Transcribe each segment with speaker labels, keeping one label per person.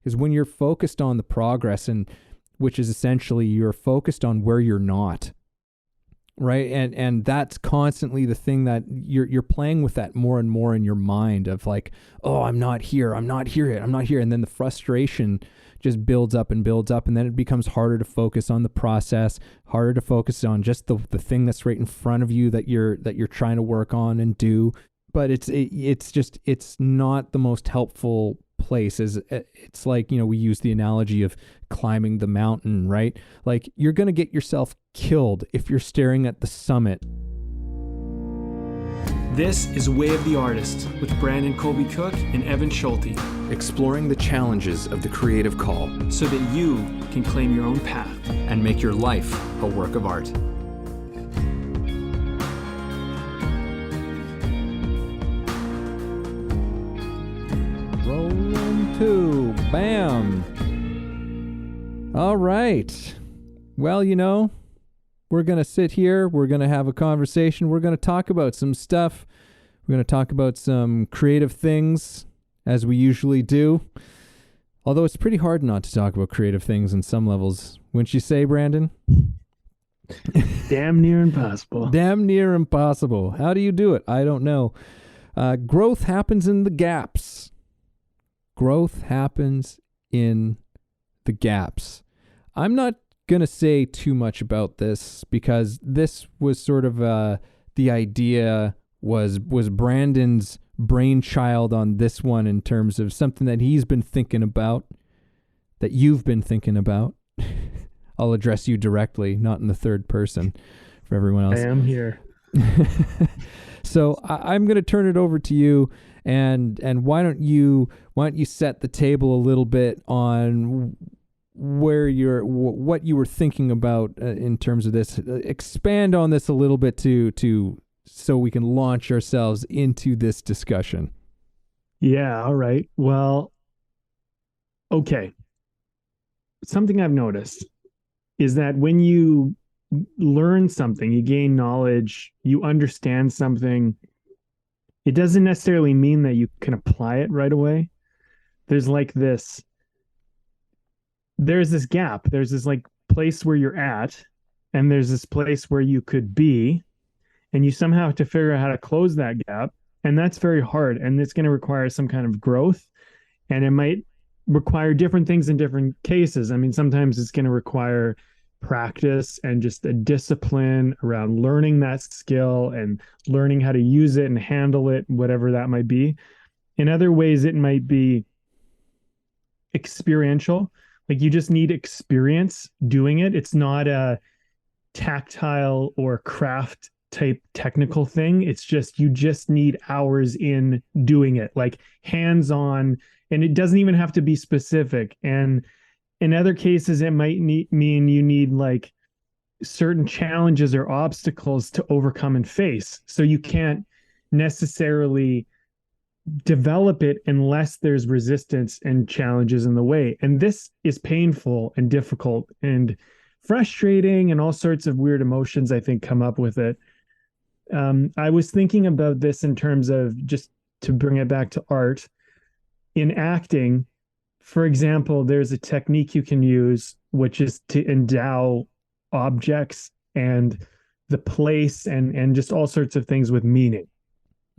Speaker 1: Because when you're focused on the progress, and which is essentially you're focused on where you're not, right? And that's constantly the thing that you're playing with that more and more in your mind of like, oh, I'm not here yet, I'm not here. And then the frustration just builds up, and then it becomes harder to focus on the process, harder to focus on just the thing that's right in front of you that you're trying to work on and do. But it's not the most helpful place. It's like, we use the analogy of climbing the mountain, right? Like, you're going to get yourself killed if you're staring at the summit.
Speaker 2: This is Way of the Artist with Brandon Colby Cook and Evan Schulte,
Speaker 1: exploring the challenges of the creative call
Speaker 2: so that you can claim your own path
Speaker 1: and make your life a work of art. Rolling 2. Bam. All right. Well, we're going to sit here. We're going to have a conversation. We're going to talk about some stuff. We're going to talk about some creative things, as we usually do. Although it's pretty hard not to talk about creative things in some levels. Wouldn't you say, Brandon?
Speaker 3: Damn near impossible.
Speaker 1: Damn near impossible. How do you do it? I don't know. Growth happens in the gaps. Growth happens in the gaps. I'm not going to say too much about this because this was sort of the idea was Brandon's brainchild on this one, in terms of something that he's been thinking about, that you've been thinking about. I'll address you directly, not in the third person for everyone else.
Speaker 3: I am here.
Speaker 1: So I'm going to turn it over to you, and why don't you set the table a little bit on what you were thinking about in terms of this. Expand on this a little bit to so we can launch ourselves into this discussion.
Speaker 3: Yeah, all right. Well, okay. Something I've noticed is that when you learn something, you gain knowledge, you understand something, it doesn't necessarily mean that you can apply it right away. There's this gap. There's this like place where you're at, and there's this place where you could be, and you somehow have to figure out how to close that gap. And that's very hard. And it's going to require some kind of growth, and it might require different things in different cases. I mean, sometimes it's going to require practice and just a discipline around learning that skill and learning how to use it and handle it, whatever that might be. In other ways, it might be experiential. Like, you just need experience doing it. It's not a tactile or craft type technical thing. It's just, you just need hours in doing it, like hands-on, and it doesn't even have to be specific. And in other cases, it might mean you need like certain challenges or obstacles to overcome and face. So you can't necessarily develop it unless there's resistance and challenges in the way. And this is painful and difficult and frustrating, and all sorts of weird emotions, I think, come up with it. I was thinking about this in terms of, just to bring it back to art, in acting, for example, there's a technique you can use, which is to endow objects and the place and just all sorts of things with meaning.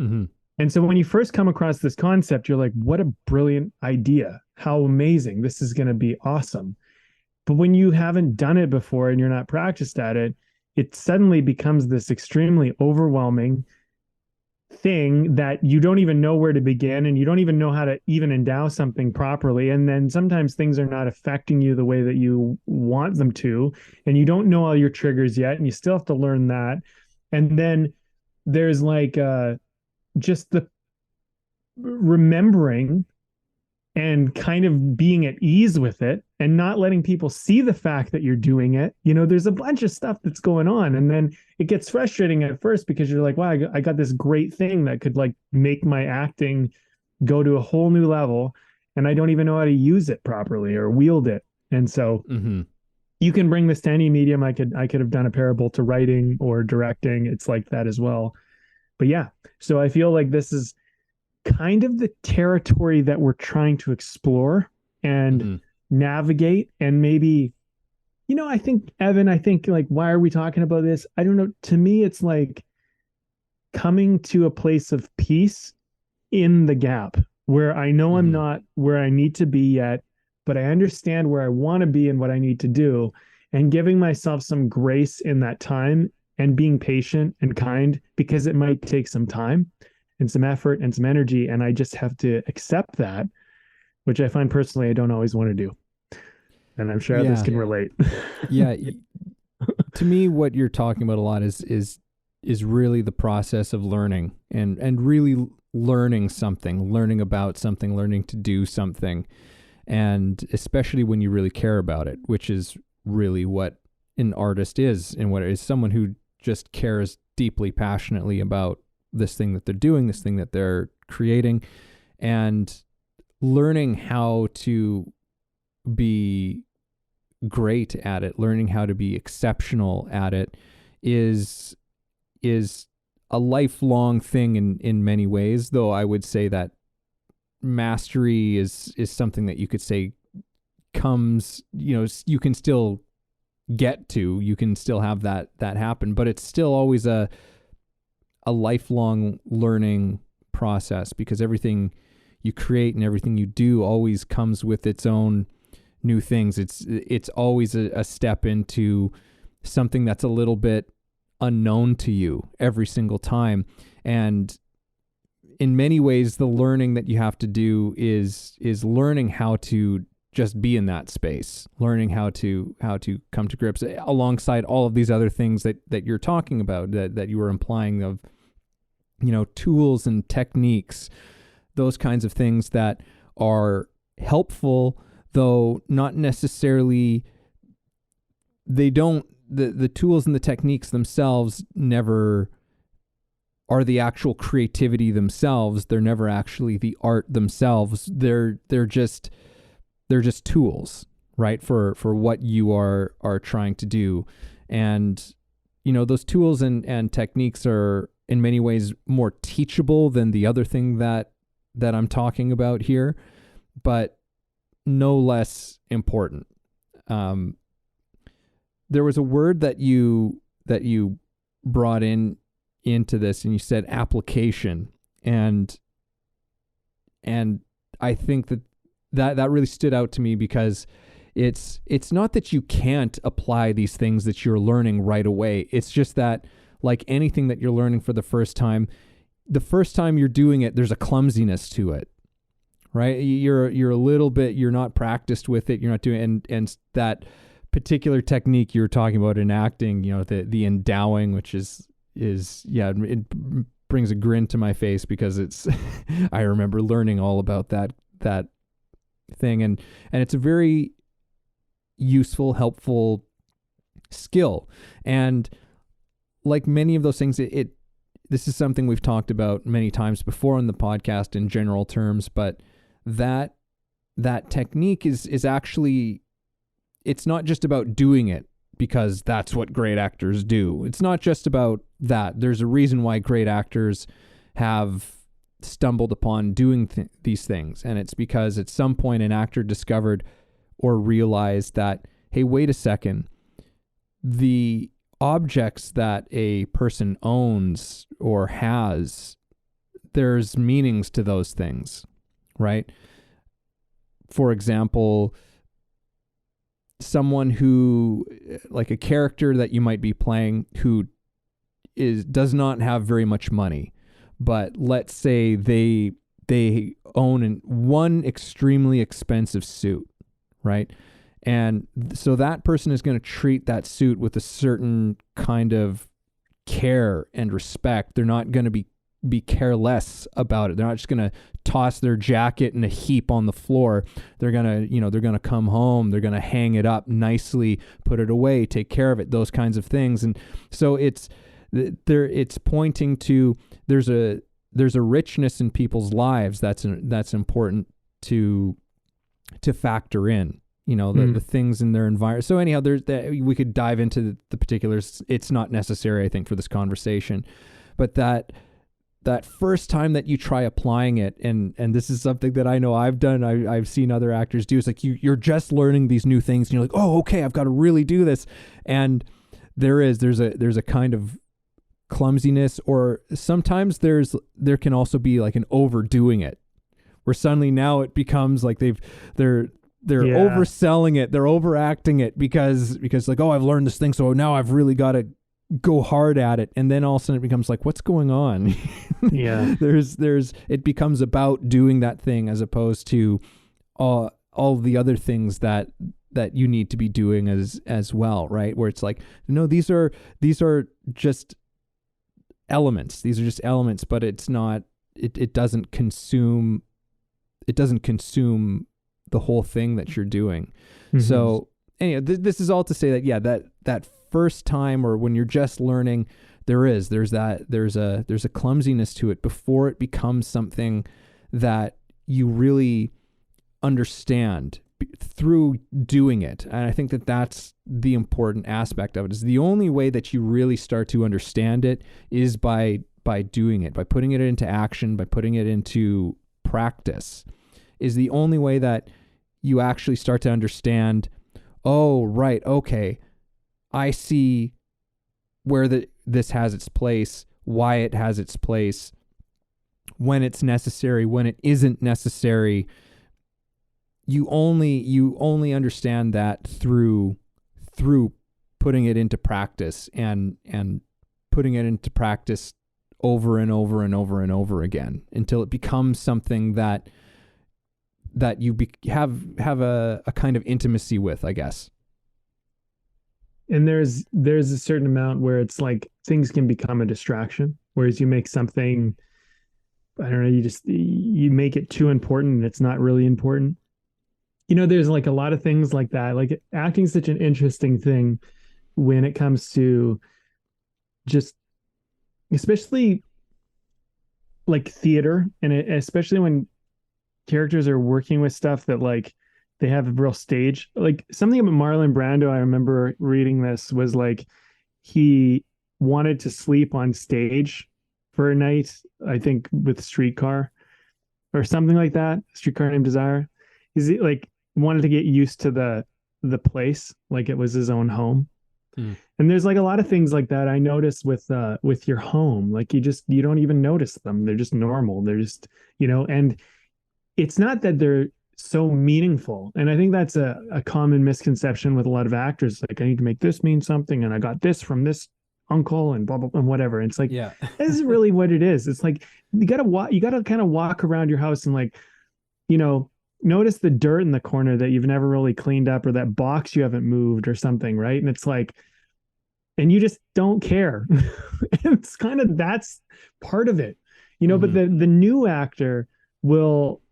Speaker 1: Mm-hmm.
Speaker 3: And so when you first come across this concept, you're like, what a brilliant idea. How amazing. This is going to be awesome. But when you haven't done it before and you're not practiced at it, it suddenly becomes this extremely overwhelming thing that you don't even know where to begin, and you don't even know how to even endow something properly. And then sometimes things are not affecting you the way that you want them to, and you don't know all your triggers yet, and you still have to learn that. And then there's like just the remembering and kind of being at ease with it, and not letting people see the fact that you're doing it. There's a bunch of stuff that's going on. And then it gets frustrating at first, because you're like, wow, I got this great thing that could like make my acting go to a whole new level, and I don't even know how to use it properly or wield it. And so you can bring this to any medium. I could have done a parable to writing or directing. It's like that as well. But yeah, so I feel like this is kind of the territory that we're trying to explore and
Speaker 1: Mm-hmm.
Speaker 3: navigate. And maybe, I think, Evan, like, why are we talking about this? I don't know. To me, it's like coming to a place of peace in the gap where I know I'm
Speaker 1: Mm-hmm.
Speaker 3: not where I need to be yet, but I understand where I want to be and what I need to do, and giving myself some grace in that time and being patient and kind, because it might take some time and some effort and some energy. And I just have to accept that, which I find personally I don't always want to do. And I'm sure others
Speaker 1: Yeah.
Speaker 3: can relate.
Speaker 1: Yeah. To me, what you're talking about a lot is really the process of learning and really learning something, learning about something, learning to do something. And especially when you really care about it, which is really what an artist is, and what it is, someone who just cares deeply, passionately about this thing that they're doing, this thing that they're creating, and learning how to be great at it, learning how to be exceptional at it is a lifelong thing in many ways, though I would say that mastery is something that you could say comes, you can still get to, you can still have that happen, but it's still always a lifelong learning process, because everything you create and everything you do always comes with its own new things. It's always a step into something that's a little bit unknown to you every single time. And in many ways, the learning that you have to do is learning how to just be in that space, learning how to come to grips alongside all of these other things that you're talking about, that you were implying, of, tools and techniques, those kinds of things that are helpful, though not necessarily, the tools and the techniques themselves never are the actual creativity themselves. They're never actually the art themselves. They're just tools, right? For what you are trying to do. And, those tools and techniques are in many ways more teachable than the other thing that I'm talking about here, but no less important. There was a word that you brought into this, and you said application, and I think that really stood out to me, because it's not that you can't apply these things that you're learning right away. It's just that, like anything that you're learning for the first time you're doing it, there's a clumsiness to it, right? You're a little bit, you're not practiced with it, you're not doing, and that particular technique you're talking about in acting, the endowing, which is it brings a grin to my face, because it's I remember learning all about that thing, and it's a very useful, helpful skill. And like many of those things, this is something we've talked about many times before on the podcast in general terms, but that technique is actually, it's not just about doing it because that's what great actors do. It's not just about that. There's a reason why great actors have stumbled upon doing these things. And it's because at some point an actor discovered or realized that, hey, wait a second, the objects that a person owns or has, there's meanings to those things, right? For example, someone who, like a character that you might be playing who does not have very much money, but let's say they own one extremely expensive suit, right? And so that person is going to treat that suit with a certain kind of care and respect. They're not going to be careless about it. They're not just going to toss their jacket in a heap on the floor. They're going to come home, they're going to hang it up nicely, put it away, take care of it, those kinds of things. And so it's pointing to, there's a richness in people's lives that's important to factor in, the things in their environment. So anyhow, we could dive into the particulars. It's not necessary, I think, for this conversation, but that that first time that you try applying it, and this is something that I know I've done, I've seen other actors do, it's like you're just learning these new things and you're like, oh, okay, I've got to really do this. And there's a kind of clumsiness, or sometimes there can also be like an overdoing it, where suddenly now it becomes like they're overselling it, they're overacting it because like, oh, I've learned this thing, so now I've really got to go hard at it. And then all of a sudden it becomes like, what's going on?
Speaker 3: Yeah.
Speaker 1: It becomes about doing that thing as opposed to all the other things that you need to be doing as well, right? Where it's like, no, these are just elements. These are just elements, but it's not, it doesn't consume the whole thing that you're doing. Mm-hmm. So anyway, this is all to say that, yeah, that first time, or when you're just learning, there's a clumsiness to it before it becomes something that you really understand through doing it. And I think that that's the important aspect of it. Is the only way that you really start to understand it is by doing it, by putting it into action, by putting it into practice, is the only way that you actually start to understand, oh, right, okay, I see where this has its place, why it has its place, when it's necessary, when it isn't necessary. You only understand that through putting it into practice and putting it into practice over and over and over and over again until it becomes something that you have a kind of intimacy with, I guess.
Speaker 3: And there's a certain amount where it's like things can become a distraction, whereas you make something, I don't know, you make it too important and it's not really important. There's like a lot of things like that. Like acting's such an interesting thing when it comes to just, especially like theater, and especially when characters are working with stuff that like they have a real stage. Like something about Marlon Brando, I remember reading this, was like he wanted to sleep on stage for a night, I think with Streetcar or something like that. Streetcar Named Desire. He's like wanted to get used to the place, like it was his own home. And there's like a lot of things like that I notice with your home. Like you don't even notice them. They're just normal. They're just, and it's not that they're so meaningful. And I think that's a common misconception with a lot of actors. Like, I need to make this mean something, and I got this from this uncle and blah, blah, blah, and whatever. And it's like, yeah, this is really what it is. It's like, you gotta kind of walk around your house and like, notice the dirt in the corner that you've never really cleaned up, or that box you haven't moved or something, right? And it's like, and you just don't care. It's kind of, that's part of it, but the new actor will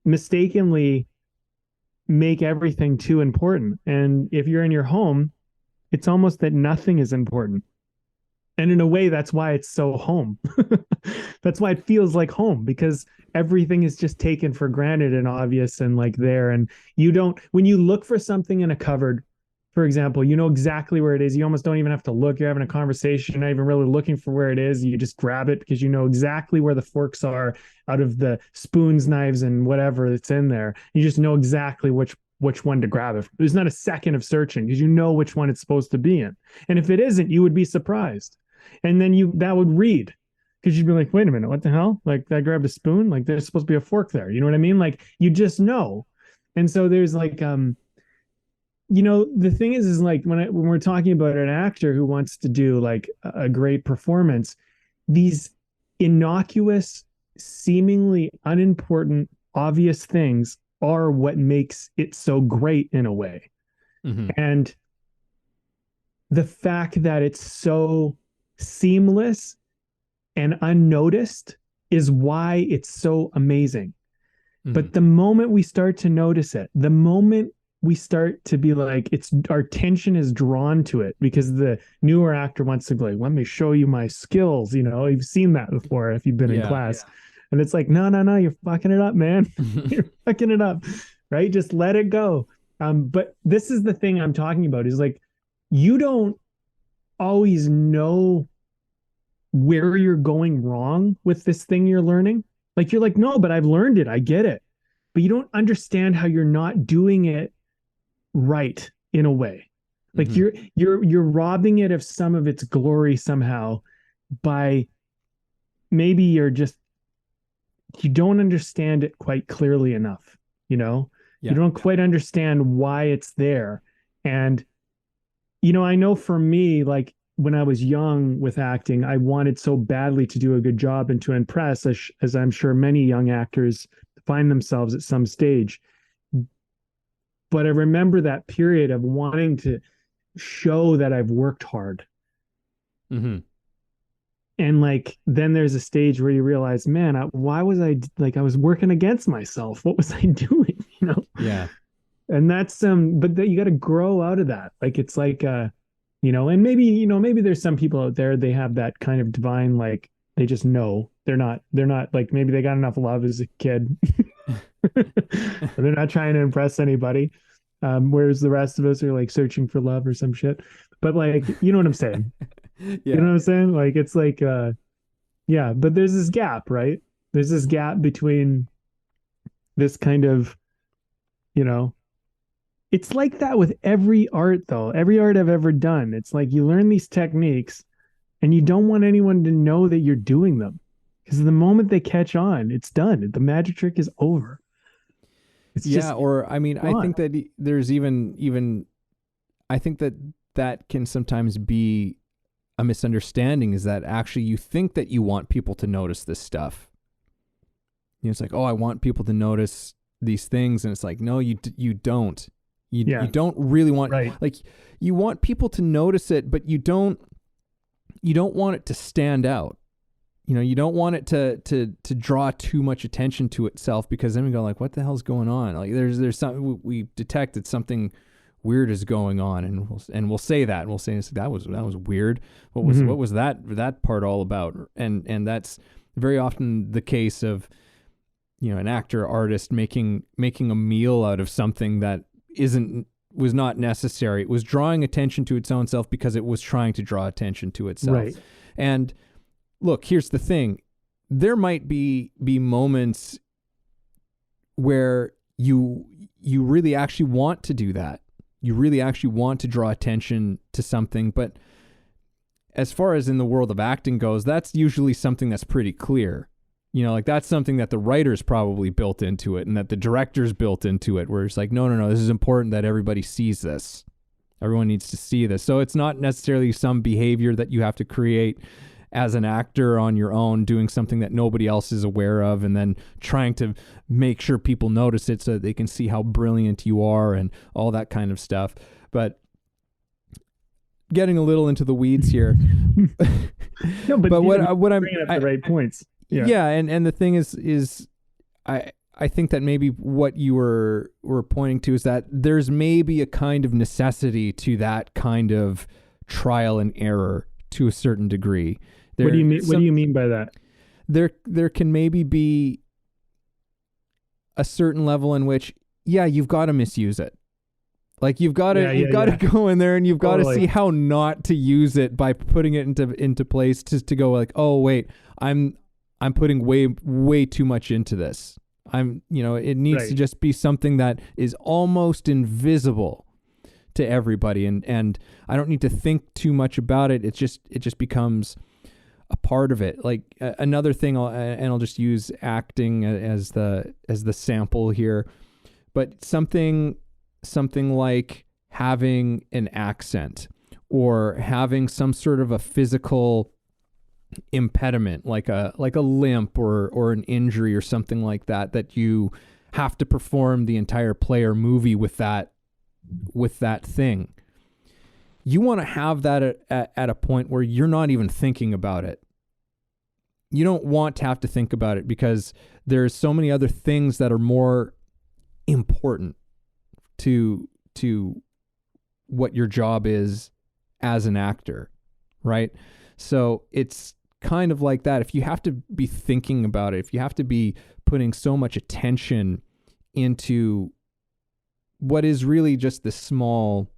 Speaker 3: mistakenly make everything too important. And if you're in your home, it's almost that nothing is important. And in a way, that's why it's so home. That's why it feels like home, because everything is just taken for granted and obvious and like there. And when you look for something in a cupboard, for example, you know exactly where it is. You almost don't even have to look. You're having a conversation. You're not even really looking for where it is. You just grab it because you know exactly where the forks are out of the spoons, knives, and whatever that's in there. You just know exactly which one to grab it. There's not a second of searching because you know which one it's supposed to be in. And if it isn't, you would be surprised. And then that would read, because you'd be like, wait a minute, what the hell? Like, I grabbed a spoon. Like, there's supposed to be a fork there. You know what I mean? Like, you just know. And so there's like, the thing is like when we're talking about an actor who wants to do like a great performance, these innocuous, seemingly unimportant, obvious things are what makes it so great in a way. Mm-hmm. And the fact that it's so seamless and unnoticed is why it's so amazing. Mm-hmm. But the moment we start to notice it, the moment we start to be like, our attention is drawn to it because the newer actor wants to go like, let me show you my skills. You've seen that before if you've been in class. Yeah. And it's like, no, you're fucking it up, man. You're fucking it up, right? Just let it go. But this is the thing I'm talking about, is like, you don't always know where you're going wrong with this thing you're learning. Like you're like, no, but I've learned it. I get it. But you don't understand how you're not doing it right in a way. Like you're robbing it of some of its glory somehow by maybe you don't understand it quite clearly enough, you know?
Speaker 1: Yeah.
Speaker 3: You don't quite understand why it's there. And I know for me, like when I was young with acting, I wanted so badly to do a good job and to impress, as I'm sure many young actors find themselves at some stage. But I remember that period of wanting to show that I've worked hard.
Speaker 1: Mm-hmm.
Speaker 3: And like, then there's a stage where you realize, man, why was I I was working against myself? What was I doing?
Speaker 1: Yeah.
Speaker 3: And that's but you got to grow out of that. Like, it's like, and maybe there's some people out there, they have that kind of divine, like they just know they're not like, maybe they got enough love as a kid. They're not trying to impress anybody. Whereas the rest of us are like searching for love or some shit. But like, you know what I'm saying?
Speaker 1: Yeah.
Speaker 3: You know what I'm saying? Like, it's like, yeah, but there's this gap, right? There's this gap between this kind of, it's like that with every art though. Every art I've ever done. It's like you learn these techniques and you don't want anyone to know that you're doing them. Because the moment they catch on, it's done. The magic trick is over. It's just
Speaker 1: or I mean,
Speaker 3: gone.
Speaker 1: I think that there's even I think that can sometimes be a misunderstanding, is that actually you think that you want people to notice this stuff. It's like, oh, I want people to notice these things, and it's like, no, you don't. You don't really want,
Speaker 3: right.
Speaker 1: Like, you want people to notice it, but you don't want it to stand out. You don't want it to draw too much attention to itself, because then we go like, what the hell's going on? Like there's something we detect that something weird is going on, and we'll say that, and we'll say that was weird. What was that part all about? And that's very often the case of, an actor, artist making a meal out of something that was not necessary. It was drawing attention to its own self because it was trying to draw attention to itself.
Speaker 3: Right.
Speaker 1: And look, here's the thing. There might be moments where you really actually want to do that. You really actually want to draw attention to something. But as far as in the world of acting goes, that's usually something that's pretty clear. Like that's something that the writers probably built into it and that the directors built into it, where it's like, no, this is important that everybody sees this. Everyone needs to see this. So it's not necessarily some behavior that you have to create as an actor on your own, doing something that nobody else is aware of, and then trying to make sure people notice it so that they can see how brilliant you are and all that kind of stuff. But getting a little into the weeds here.
Speaker 3: No, but
Speaker 1: what I'm
Speaker 3: bringing up the right points.
Speaker 1: Yeah, and the thing is I think that maybe what you were pointing to is that there's maybe a kind of necessity to that kind of trial and error to a certain degree.
Speaker 3: What do you mean? What do you mean by that?
Speaker 1: There can maybe be a certain level in which, you've got to misuse it. Like you've got to go in there and you've got to see how not to use it by putting it into place, to go like, oh wait, I'm putting way too much into this. It needs to just be something that is almost invisible to everybody, and I don't need to think too much about it. It just becomes a part of it. Like another thing, I'll just use acting as the sample here, but something like having an accent or having some sort of a physical impediment, like a limp or an injury or something like that you have to perform the entire play or movie with that thing. You want to have that at a point where you're not even thinking about it. You don't want to have to think about it, because there's so many other things that are more important to what your job is as an actor, right? So it's kind of like that. If you have to be thinking about it, if you have to be putting so much attention into what is really just this small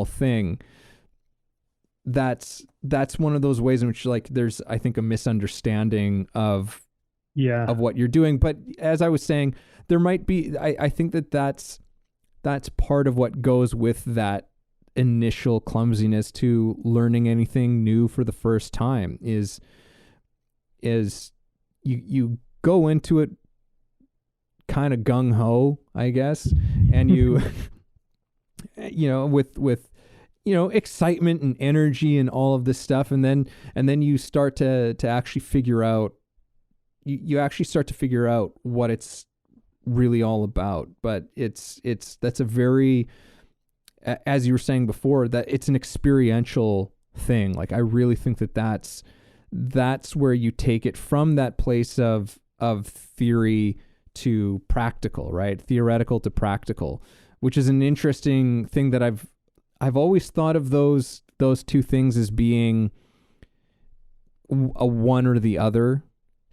Speaker 1: thing, that's one of those ways in which, like, there's, I think, a misunderstanding of what you're doing. But as I was saying, there might be, I think that's part of what goes with that initial clumsiness to learning anything new for the first time is you go into it kind of gung ho, I guess, and you with excitement and energy and all of this stuff, and then you start to actually figure out you actually start to figure out what it's really all about. But that's a very, as you were saying before, that it's an experiential thing. Like, I really think that's where you take it from that place of theory to practical, right? Theoretical to practical, which is an interesting thing that I've always thought of those two things as being a one or the other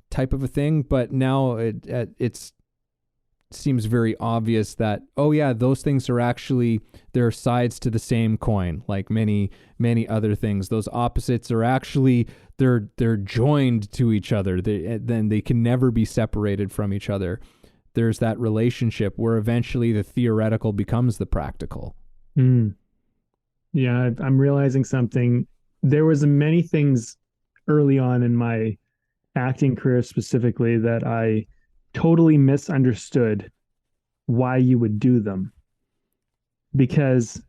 Speaker 1: type of a thing. But now it's seems very obvious that, oh yeah, those things are actually, they're sides to the same coin. Like many other things, those opposites are actually, they're joined to each other. Then they can never be separated from each other. There's that relationship where eventually the theoretical becomes the practical.
Speaker 3: Yeah, I'm realizing something. There was many things early on in my acting career specifically that I totally misunderstood why you would do them. Because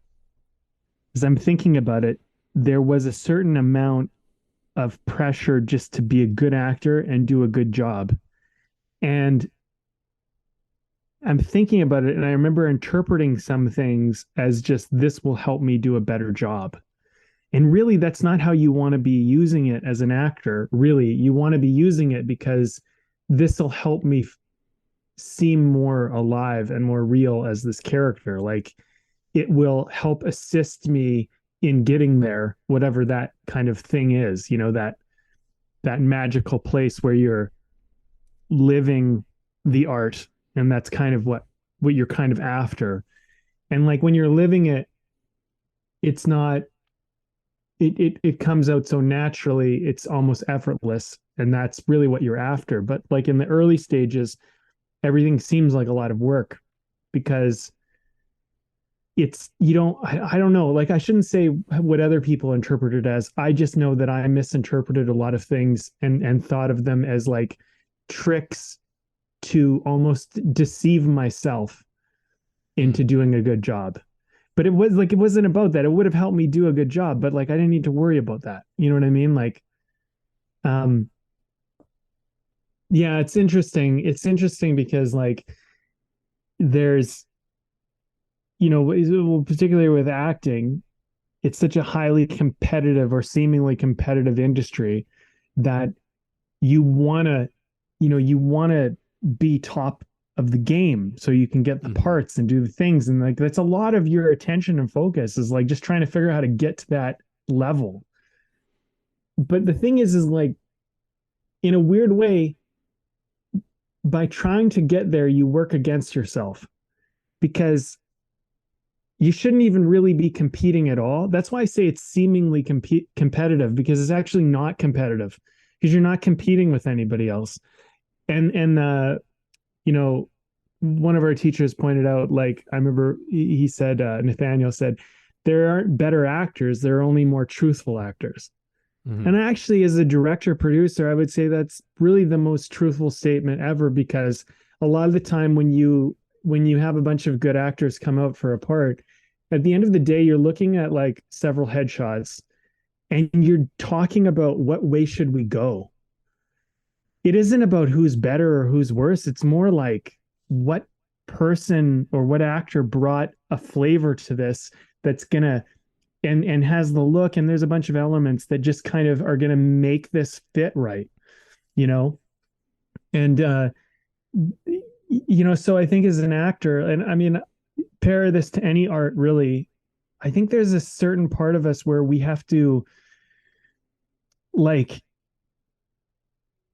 Speaker 3: as I'm thinking about it, there was a certain amount of pressure just to be a good actor and do a good job. And I'm thinking about it, and I remember interpreting some things as just, this will help me do a better job. And really, that's not how you want to be using it as an actor. Really, you want to be using it because this will help me seem more alive and more real as this character. Like, it will help assist me in getting there, whatever that kind of thing is, that magical place where you're living the art. And that's kind of what you're kind of after. And like, when you're living it, it's not, it comes out so naturally, it's almost effortless. And that's really what you're after. But like in the early stages, everything seems like a lot of work because I don't know, like, I shouldn't say what other people interpret it as. I just know that I misinterpreted a lot of things and thought of them as like tricks to almost deceive myself into doing a good job. But it wasn't about that. It would have helped me do a good job, but like, I didn't need to worry about that. You know what I mean? Like, yeah, it's interesting. It's interesting because like, there's, particularly with acting, it's such a highly competitive or seemingly competitive industry that you want to be top of the game so you can get the parts and do the things. And like, that's a lot of your attention and focus is like just trying to figure out how to get to that level. But the thing is like, in a weird way, by trying to get there, you work against yourself because you shouldn't even really be competing at all. That's why I say it's seemingly competitive, because it's actually not competitive, because you're not competing with anybody else. And one of our teachers pointed out, like, I remember he said, Nathaniel said, there aren't better actors, there are only more truthful actors. Mm-hmm. And actually, as a director producer, I would say that's really the most truthful statement ever, because a lot of the time when you have a bunch of good actors come out for a part, at the end of the day, you're looking at like several headshots and you're talking about what way should we go. It isn't about who's better or who's worse. It's more like what person or what actor brought a flavor to this that's gonna and has the look, and there's a bunch of elements that just kind of are gonna make this fit right, and so I think as an actor, and I mean, pair this to any art really, I think there's a certain part of us where we have to, like,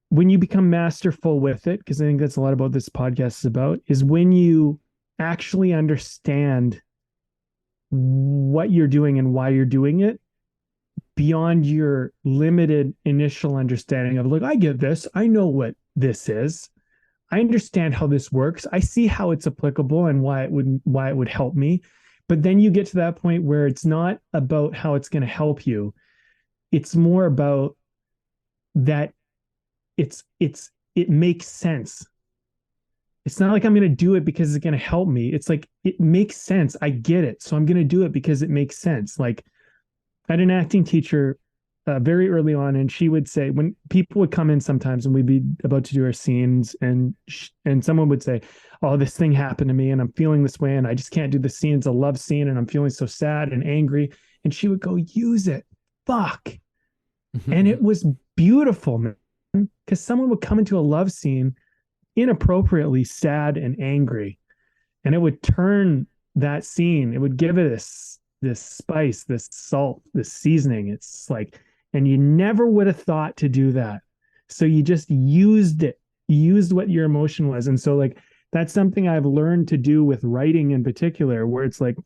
Speaker 3: when you become masterful with it, because I think that's a lot about this podcast is about, is when you actually understand what you're doing and why you're doing it, beyond your limited initial understanding of like, I get this, I know what this is, I understand how this works, I see how it's applicable and why it would help me. But then you get to that point where it's not about how it's going to help you. It's more about that it makes sense. It's not like I'm going to do it because it's going to help me. It's like, it makes sense. I get it. So I'm going to do it because it makes sense. Like, I had an acting teacher very early on, and she would say, when people would come in sometimes and we'd be about to do our scenes, and someone would say, oh, this thing happened to me and I'm feeling this way and I just can't do the scene. It's a love scene and I'm feeling so sad and angry. And she would go, use it. Fuck. And it was beautiful, man, because someone would come into a love scene inappropriately sad and angry, and it would turn that scene, it would give it this spice, this salt, this seasoning. It's like, and you never would have thought to do that. So you just used it, used what your emotion was. And so like, that's something I've learned to do with writing in particular, where it's like,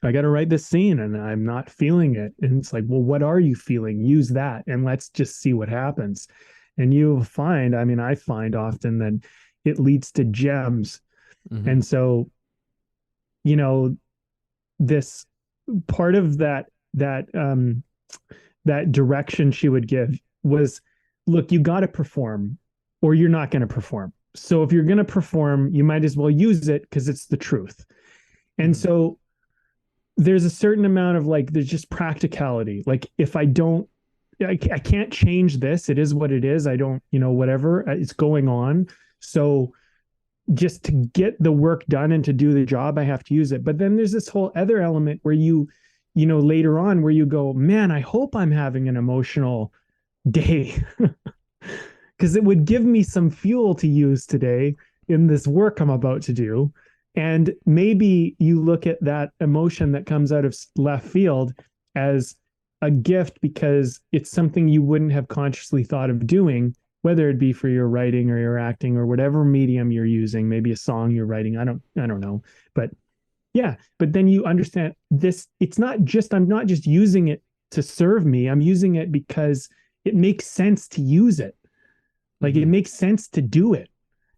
Speaker 3: I got to write this scene and I'm not feeling it. And it's like, well, what are you feeling? Use that and let's just see what happens. And you'll find, I mean, I find often that it leads to gems. Mm-hmm. And so, you know, this part of that direction she would give was, look, you got to perform or you're not going to perform. So if you're going to perform, you might as well use it because it's the truth. And so there's a certain amount of like, there's just practicality. Like if I can't change this. It is what it is. I don't, whatever, it's going on. So just to get the work done and to do the job, I have to use it. But then there's this whole other element where later on where you go, man, I hope I'm having an emotional day because it would give me some fuel to use today in this work I'm about to do. And maybe you look at that emotion that comes out of left field as a gift because it's something you wouldn't have consciously thought of doing, whether it be for your writing or your acting or whatever medium you're using, maybe a song you're writing. I don't know. But yeah, but then you understand this. I'm not just using it to serve me. I'm using it because it makes sense to use it. Like it makes sense to do it.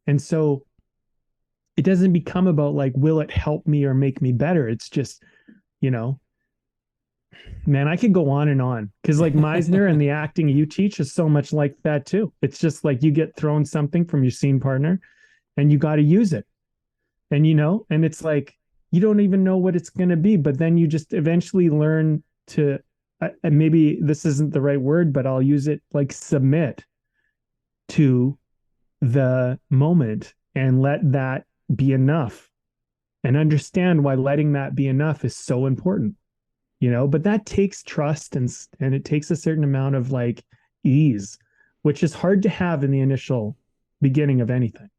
Speaker 3: And so it doesn't become about like, will it help me or make me better? It's just, man, I could go on and on because like Meisner and the acting you teach is so much like that too. It's just like you get thrown something from your scene partner and you got to use it. And, and it's like, you don't even know what it's going to be, but then you just eventually learn to, and maybe this isn't the right word, but I'll use it, like submit to the moment and let that be enough and understand why letting that be enough is so important, but that takes trust and it takes a certain amount of like ease, which is hard to have in the initial beginning of anything.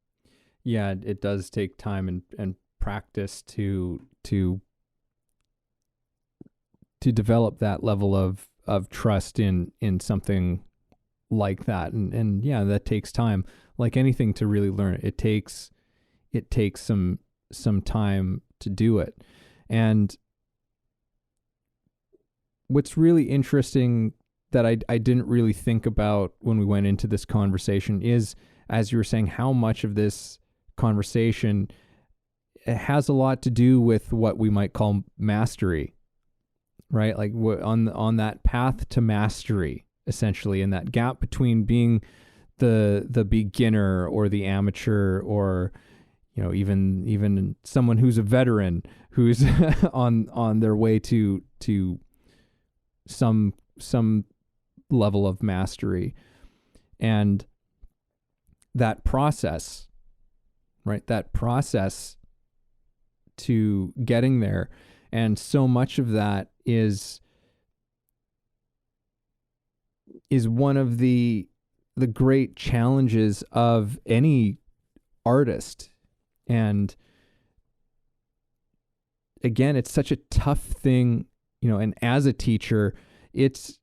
Speaker 1: Yeah, it does take time and practice to develop that level of trust in something like that. And yeah, that takes time. Like anything to really learn it takes some time to do it. And what's really interesting that I didn't really think about when we went into this conversation is, as you were saying, how much of this conversation has a lot to do with what we might call mastery, right? Like on that path to mastery, essentially, and that gap between being the beginner or the amateur or even someone who's a veteran who's on their way to some level of mastery. And that process, right? That process to getting there. And so much of that is one of the great challenges of any artist. And again, it's such a tough thing, and as a teacher, it's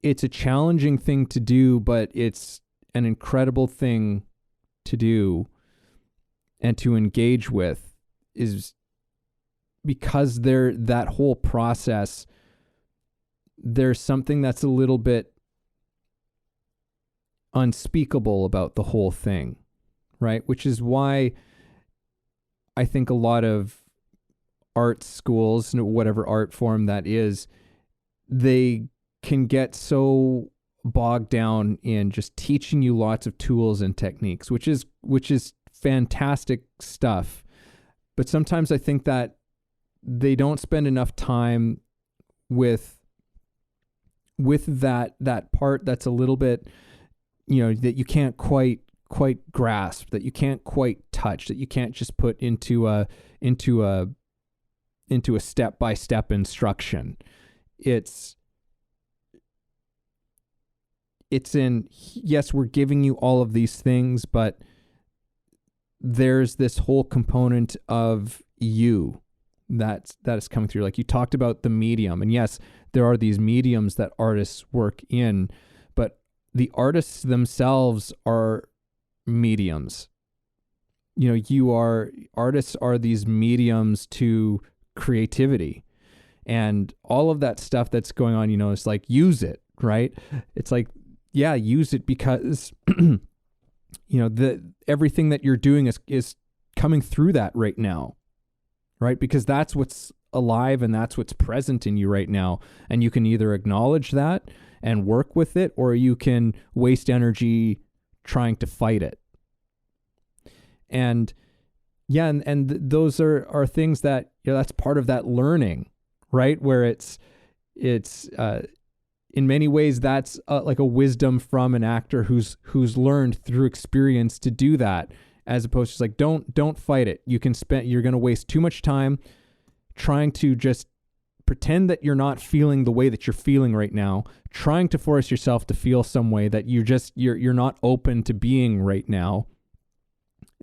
Speaker 1: a challenging thing to do, but it's an incredible thing to do and to engage with, is because that whole process there's something that's a little bit unspeakable about the whole thing, right? Which is why I think a lot of art schools, whatever art form that is, they can get so bogged down in just teaching you lots of tools and techniques, which is fantastic stuff. But sometimes I think that they don't spend enough time with that part that's a little bit, that you can't quite grasp, that you can't quite touch, that you can't just put into a step-by-step instruction. It's in, yes, we're giving you all of these things, but there's this whole component of you that is coming through. Like you talked about the medium, and yes, there are these mediums that artists work in, but the artists themselves are mediums. Artists are these mediums to creativity, and all of that stuff that's going on, it's like, use it, right? It's like, yeah, use it, because everything that you're doing is coming through that right now, right? Because that's what's alive and that's what's present in you right now. And you can either acknowledge that and work with it, or you can waste energy trying to fight it. And yeah, and those are things that, that's part of that learning, right? Where it's in many ways, that's like a wisdom from an actor who's learned through experience to do that, as opposed to like, don't fight it. You're going to waste too much time trying to just pretend that you're not feeling the way that you're feeling right now, trying to force yourself to feel some way that you're not open to being right now.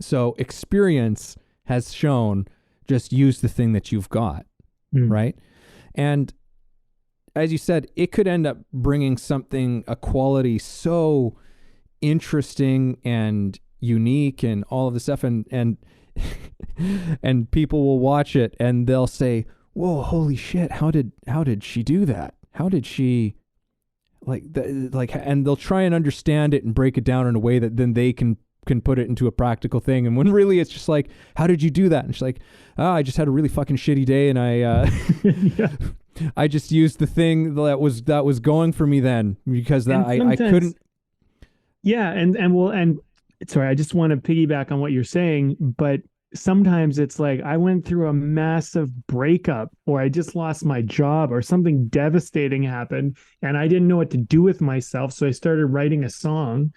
Speaker 1: So experience has shown, just use the thing that you've got, right? And as you said, it could end up bringing a quality so interesting and unique and all of this stuff, and and people will watch it and they'll say, whoa, holy shit, how did she do that? How did she and they'll try and understand it and break it down in a way that then they can put it into a practical thing. And when really it's just like, how did you do that? And she's like, I just had a really fucking shitty day, and I yeah. I just used the thing that was going for me then, because that I couldn't.
Speaker 3: Yeah. And sorry, I just want to piggyback on what you're saying, but sometimes it's like, I went through a massive breakup, or I just lost my job, or something devastating happened, and I didn't know what to do with myself. So I started writing a song,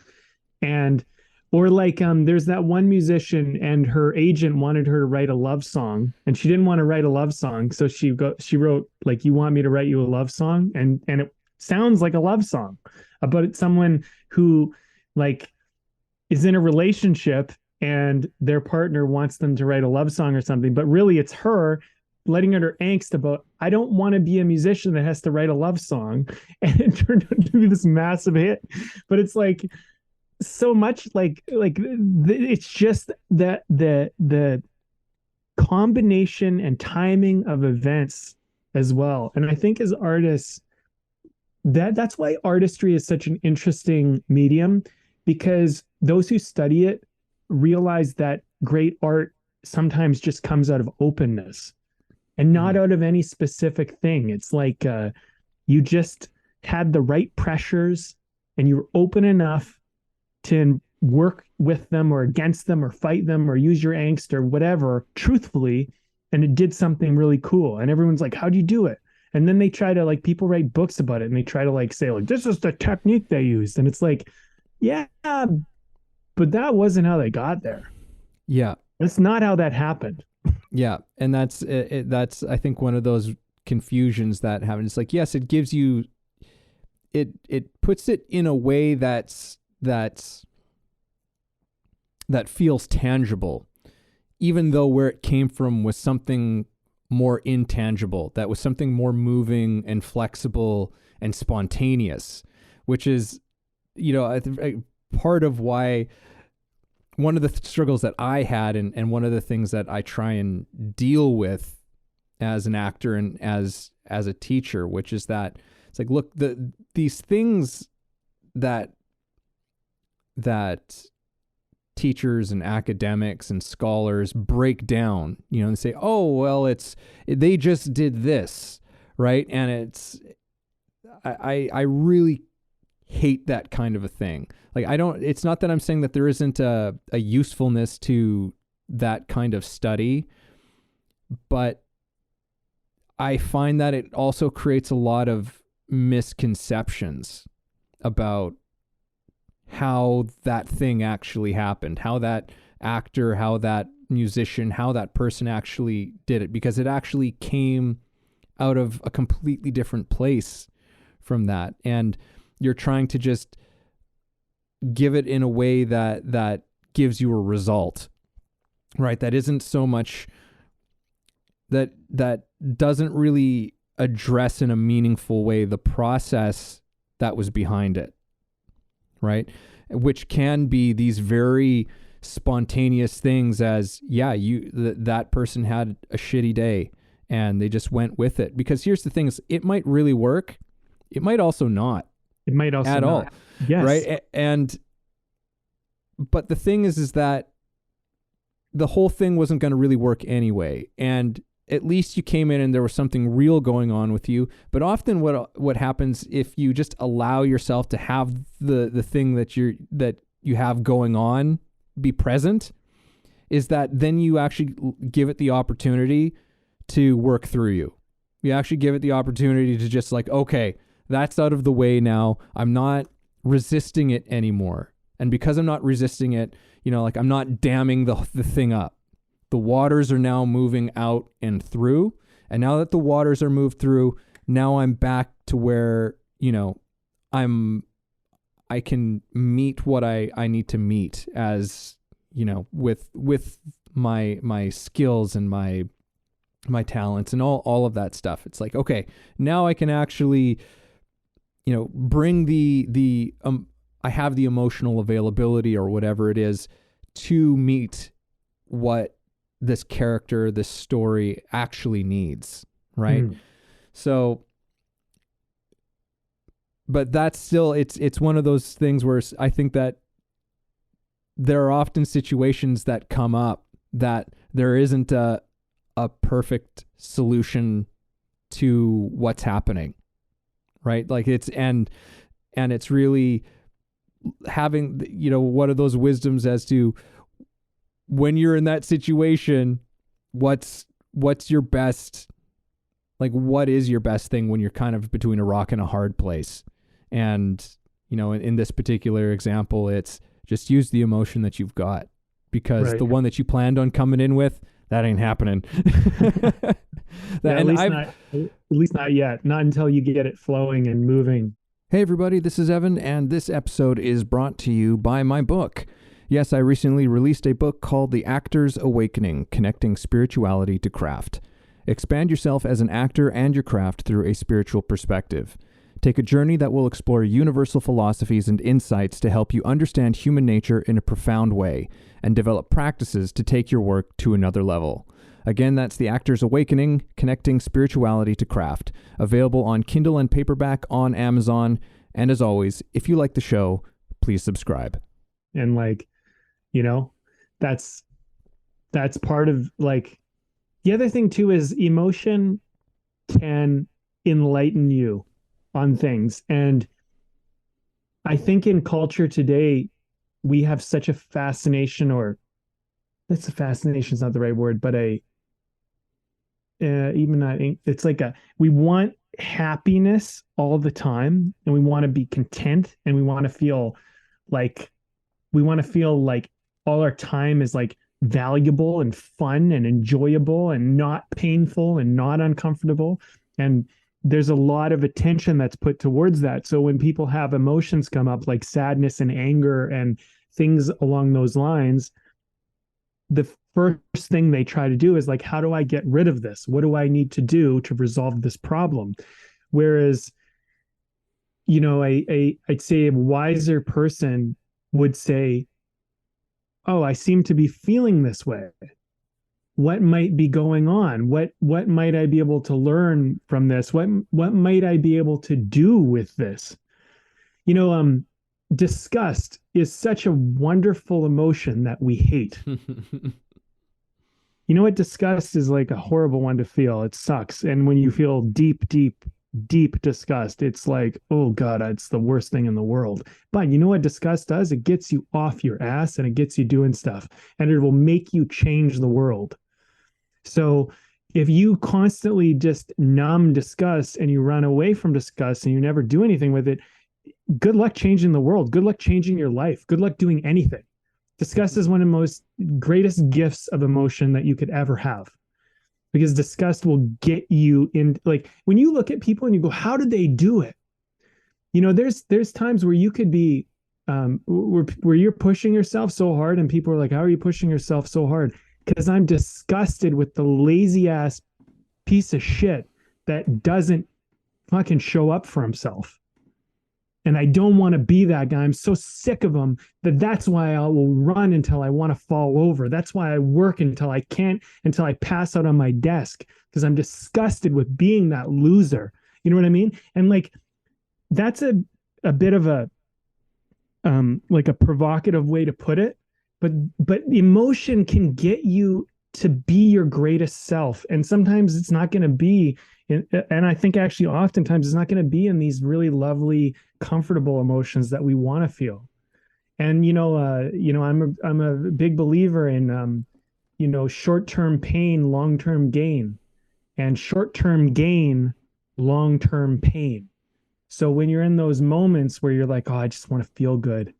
Speaker 3: or like, there's that one musician, and her agent wanted her to write a love song, and she didn't want to write a love song. So she wrote, like, you want me to write you a love song? And it sounds like a love song about someone who, like, is in a relationship and their partner wants them to write a love song or something. But really it's her letting out her angst about, I don't want to be a musician that has to write a love song. And it turned out to be this massive hit. But it's like, so much it's just that the combination and timing of events as well. And I think as artists, that's why artistry is such an interesting medium, because those who study it realize that great art sometimes just comes out of openness and not out of any specific thing. It's like you just had the right pressures and you were open enough to work with them or against them or fight them or use your angst or whatever truthfully, and it did something really cool. And everyone's like, how'd you do it? And then they try to, like, people write books about it and they try to, like, say, like, this is the technique they used. And it's like, yeah, but that wasn't how they got there.
Speaker 1: Yeah.
Speaker 3: That's not how that happened.
Speaker 1: Yeah. And that's I think one of those confusions that happen. It's like, yes, it gives you, it puts it in a way that feels tangible, even though where it came from was something more intangible, that was something more moving and flexible and spontaneous, which is, part of why one of the struggles that I had, and one of the things that I try and deal with as an actor and as a teacher, which is that it's like, look, these things that teachers and academics and scholars break down, and say, oh, well, they just did this, right? And I really hate that kind of a thing. Like, it's not that I'm saying that there isn't a usefulness to that kind of study, but I find that it also creates a lot of misconceptions about how that thing actually happened, how that actor, how that musician, how that person actually did it, because it actually came out of a completely different place from that. And you're trying to just give it in a way that gives you a result, right? That isn't so much that doesn't really address in a meaningful way the process that was behind it, right? Which can be these very spontaneous things as, that person had a shitty day and they just went with it. Because here's the thing is, it might really work. It might also not.
Speaker 3: It might also
Speaker 1: at
Speaker 3: not.
Speaker 1: all.
Speaker 3: Yes.
Speaker 1: Right. But the thing is that the whole thing wasn't going to really work anyway. And at least you came in and there was something real going on with you. But often what happens if you just allow yourself to have the thing that you have going on be present, is that then you actually give it the opportunity to work through you. You actually give it the opportunity to just like, okay, that's out of the way now. I'm not resisting it anymore. And because I'm not resisting it, I'm not damming the thing up. The waters are now moving out and through. And now that the waters are moved through, now I'm back to where, I can meet what I need to meet as, with my skills and my talents and all of that stuff. It's like, okay, now I can actually, bring I have the emotional availability or whatever it is to meet what this character, this story actually needs, right? So, but that's still, it's one of those things where I think that there are often situations that come up that there isn't a perfect solution to what's happening, right? Like and it's really having, what are those wisdoms as to when you're in that situation, what's your best, like, what is your best thing when you're kind of between a rock and a hard place? And, in this particular example, it's just use the emotion that you've got, because the one that you planned on coming in with, that ain't happening.
Speaker 3: At least not yet. Not until you get it flowing and moving.
Speaker 1: Hey everybody, this is Evan, and this episode is brought to you by my book. Yes, I recently released a book called The Actor's Awakening, Connecting Spirituality to Craft. Expand yourself as an actor and your craft through a spiritual perspective. Take a journey that will explore universal philosophies and insights to help you understand human nature in a profound way, and develop practices to take your work to another level. Again, that's The Actor's Awakening, Connecting Spirituality to Craft, available on Kindle and paperback on Amazon. And as always, if you like the show, please subscribe.
Speaker 3: And that's part of, the other thing too is emotion can enlighten you on things. And I think in culture today, we have such a fascination, or that's a fascination is not the right word, but it's like we want happiness all the time, and we want to be content, and we want to feel like all our time is like valuable and fun and enjoyable and not painful and not uncomfortable. And there's a lot of attention that's put towards that. So when people have emotions come up like sadness and anger and things along those lines, the first thing they try to do is like, how do I get rid of this? What do I need to do to resolve this problem? Whereas, I'd say a wiser person would say, oh, I seem to be feeling this way. what might be going on? What might I be able to learn from this? What might I be able to do with this? You know, disgust is such a wonderful emotion that we hate. You know what? Disgust is like a horrible one to feel. It sucks. And when you feel deep, deep, deep disgust, it's like, oh God, it's the worst thing in the world. But you know what disgust does? It gets you off your ass and it gets you doing stuff, and it will make you change the world. So if you constantly just numb disgust and you run away from disgust and you never do anything with it, good luck changing the world. Good luck changing your life. Good luck doing anything. Disgust is one of the most greatest gifts of emotion that you could ever have, because disgust will get you in. Like when you look at people and you go, how did they do it? You know, there's times where you could be where you're pushing yourself so hard and people are like, how are you pushing yourself so hard? Because I'm disgusted with the lazy ass piece of shit that doesn't fucking show up for himself. And I don't want to be that guy. I'm so sick of him that's why I will run until I want to fall over. That's why I work until I can't, until I pass out on my desk, because I'm disgusted with being that loser. You know what I mean? And like, that's a bit of a, like a provocative way to put it, but emotion can get you to be your greatest self. And sometimes it's not going to be, and I think actually oftentimes it's not going to be in these really lovely, comfortable emotions that we want to feel. And, I'm a big believer in, short-term pain, long-term gain, and short-term gain, long-term pain. So when you're in those moments where you're like, oh, I just want to feel good,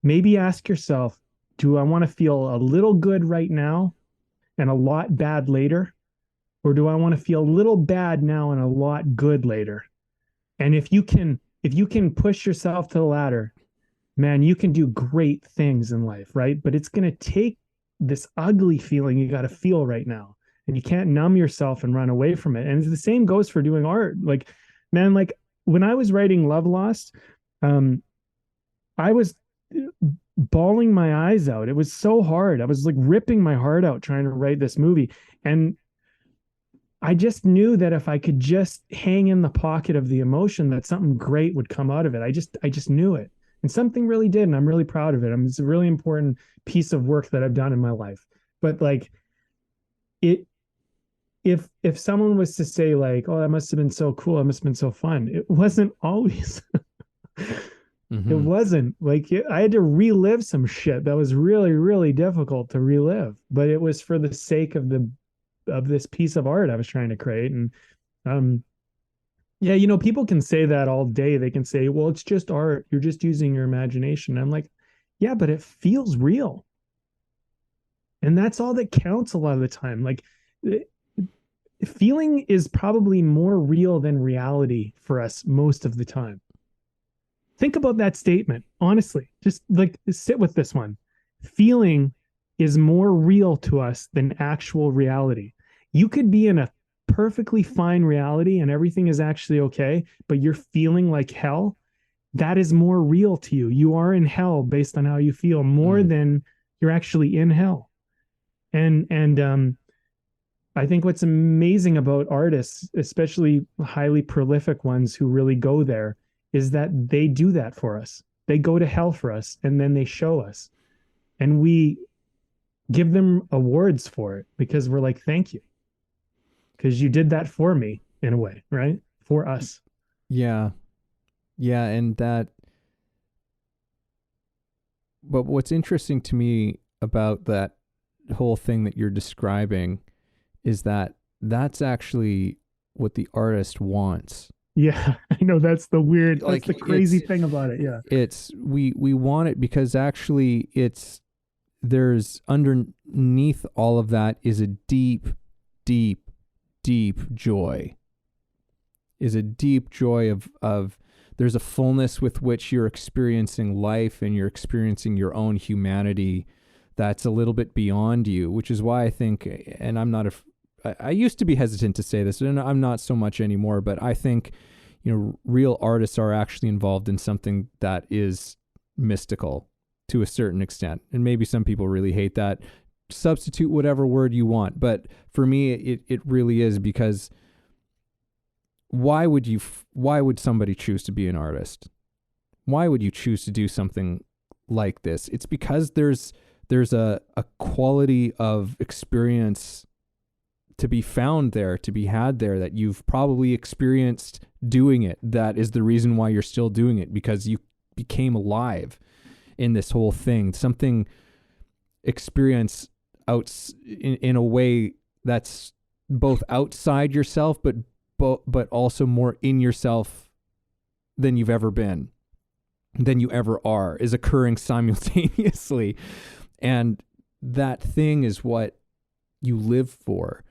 Speaker 3: maybe ask yourself, do I want to feel a little good right now and a lot bad later? Or do I want to feel a little bad now and a lot good later? And if you can push yourself to the latter, man, you can do great things in life, right? But it's going to take this ugly feeling you got to feel right now. And you can't numb yourself and run away from it. And the same goes for doing art. Like, man, like when I was writing Love Lost, I was bawling my eyes out. It was so hard. I was like ripping my heart out trying to write this movie. And I just knew that if I could just hang in the pocket of the emotion, that something great would come out of it. I just knew it. And something really did. And I'm really proud of it. It's a really important piece of work that I've done in my life. But like if someone was to say like, oh, that must have been so cool, it must have been so fun, it wasn't always. Mm-hmm. It wasn't like I had to relive some shit that was really, really difficult to relive, but it was for the sake of this piece of art I was trying to create. And yeah, people can say that all day. They can say, well, it's just art, you're just using your imagination. I'm like, yeah, but it feels real, and that's all that counts a lot of the time. Like feeling is probably more real than reality for us most of the time. Think about that statement. Honestly, just like sit with this one. Feeling is more real to us than actual reality. You could be in a perfectly fine reality and everything is actually okay, but you're feeling like hell. That is more real to you. You are in hell based on how you feel more than you're actually in hell. And I think what's amazing about artists, especially highly prolific ones who really go there, is that they do that for us. They go to hell for us and then they show us. And we give them awards for it because we're like, thank you. Because you did that for me in a way, right? For us.
Speaker 1: Yeah. Yeah. And that, but what's interesting to me about that whole thing that you're describing is that that's actually what the artist wants.
Speaker 3: Yeah, I know that's the weird, like, that's the crazy thing about it. Yeah.
Speaker 1: It's, we want it because actually there's underneath all of that is a deep, deep, deep joy. Is a deep joy of there's a fullness with which you're experiencing life and you're experiencing your own humanity that's a little bit beyond you, which is why I think, and I used to be hesitant to say this, and I'm not so much anymore, but I think, real artists are actually involved in something that is mystical to a certain extent. And maybe some people really hate that substitute whatever word you want. But for me, it really is, because why would somebody choose to be an artist? Why would you choose to do something like this? It's because there's a quality of experience to be found there, to be had there, that you've probably experienced doing it. That is the reason why you're still doing it, because you became alive in this whole thing. Something experience out in a way that's both outside yourself, but also more in yourself than you've ever been, than you ever are, is occurring simultaneously. And that thing is what you live for.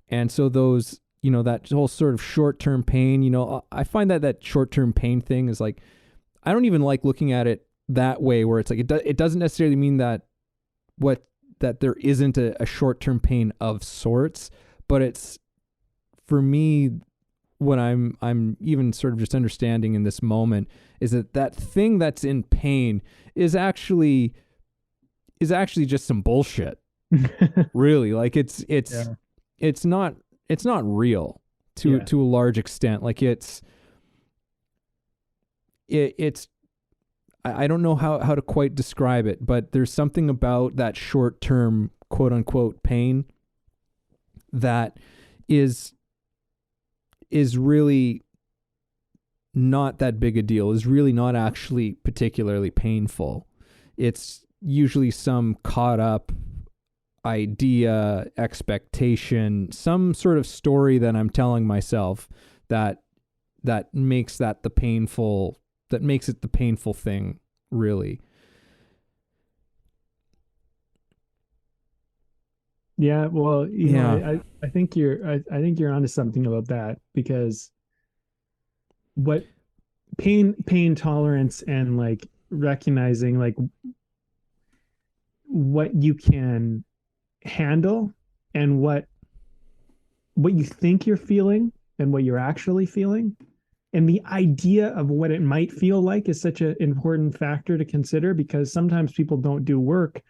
Speaker 1: And so those, that whole sort of short-term pain, I find that short-term pain thing is like, I don't even like looking at it that way, where it's like, it doesn't necessarily mean that there isn't a short-term pain of sorts, but it's, for me, what I'm even sort of just understanding in this moment is that thing that's in pain is actually just some bullshit. Really. Like it's not real to a large extent. Like it's I don't know how to quite describe it, but there's something about that short-term quote unquote pain that is really not that big a deal, is really not actually particularly painful. It's usually some caught up idea, expectation, some sort of story that I'm telling myself that makes it the painful thing, really.
Speaker 3: Yeah, well, I think you're onto something about that, because what pain tolerance and like recognizing like what you can handle and what you think you're feeling and what you're actually feeling, and the idea of what it might feel like is such an important factor to consider, because sometimes people don't do work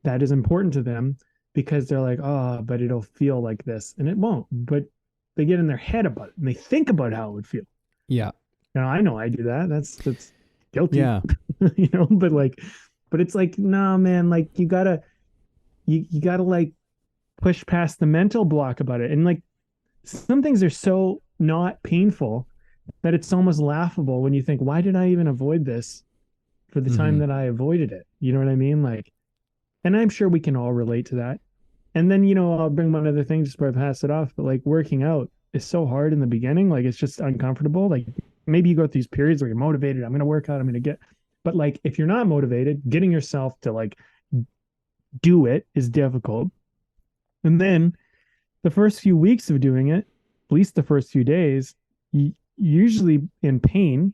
Speaker 3: that is important to them because they're like, oh, but it'll feel like this, and it won't. But they get in their head about it and they think about how it would feel.
Speaker 1: Yeah.
Speaker 3: Now I know I do that. That's guilty.
Speaker 1: Yeah.
Speaker 3: But it's like, nah, man, like you gotta like push past the mental block about it. And like some things are so not painful that it's almost laughable when you think, why did I even avoid this for the time that I avoided it? You know what I mean? Like, and I'm sure we can all relate to that. And then, I'll bring one other thing just before I pass it off, but like working out is so hard in the beginning. Like it's just uncomfortable. Like maybe you go through these periods where you're motivated. I'm going to work out. I'm going to get, but like, if you're not motivated, getting yourself to like do it is difficult. And then the first few weeks of doing it, at least the first few days, you're usually in pain,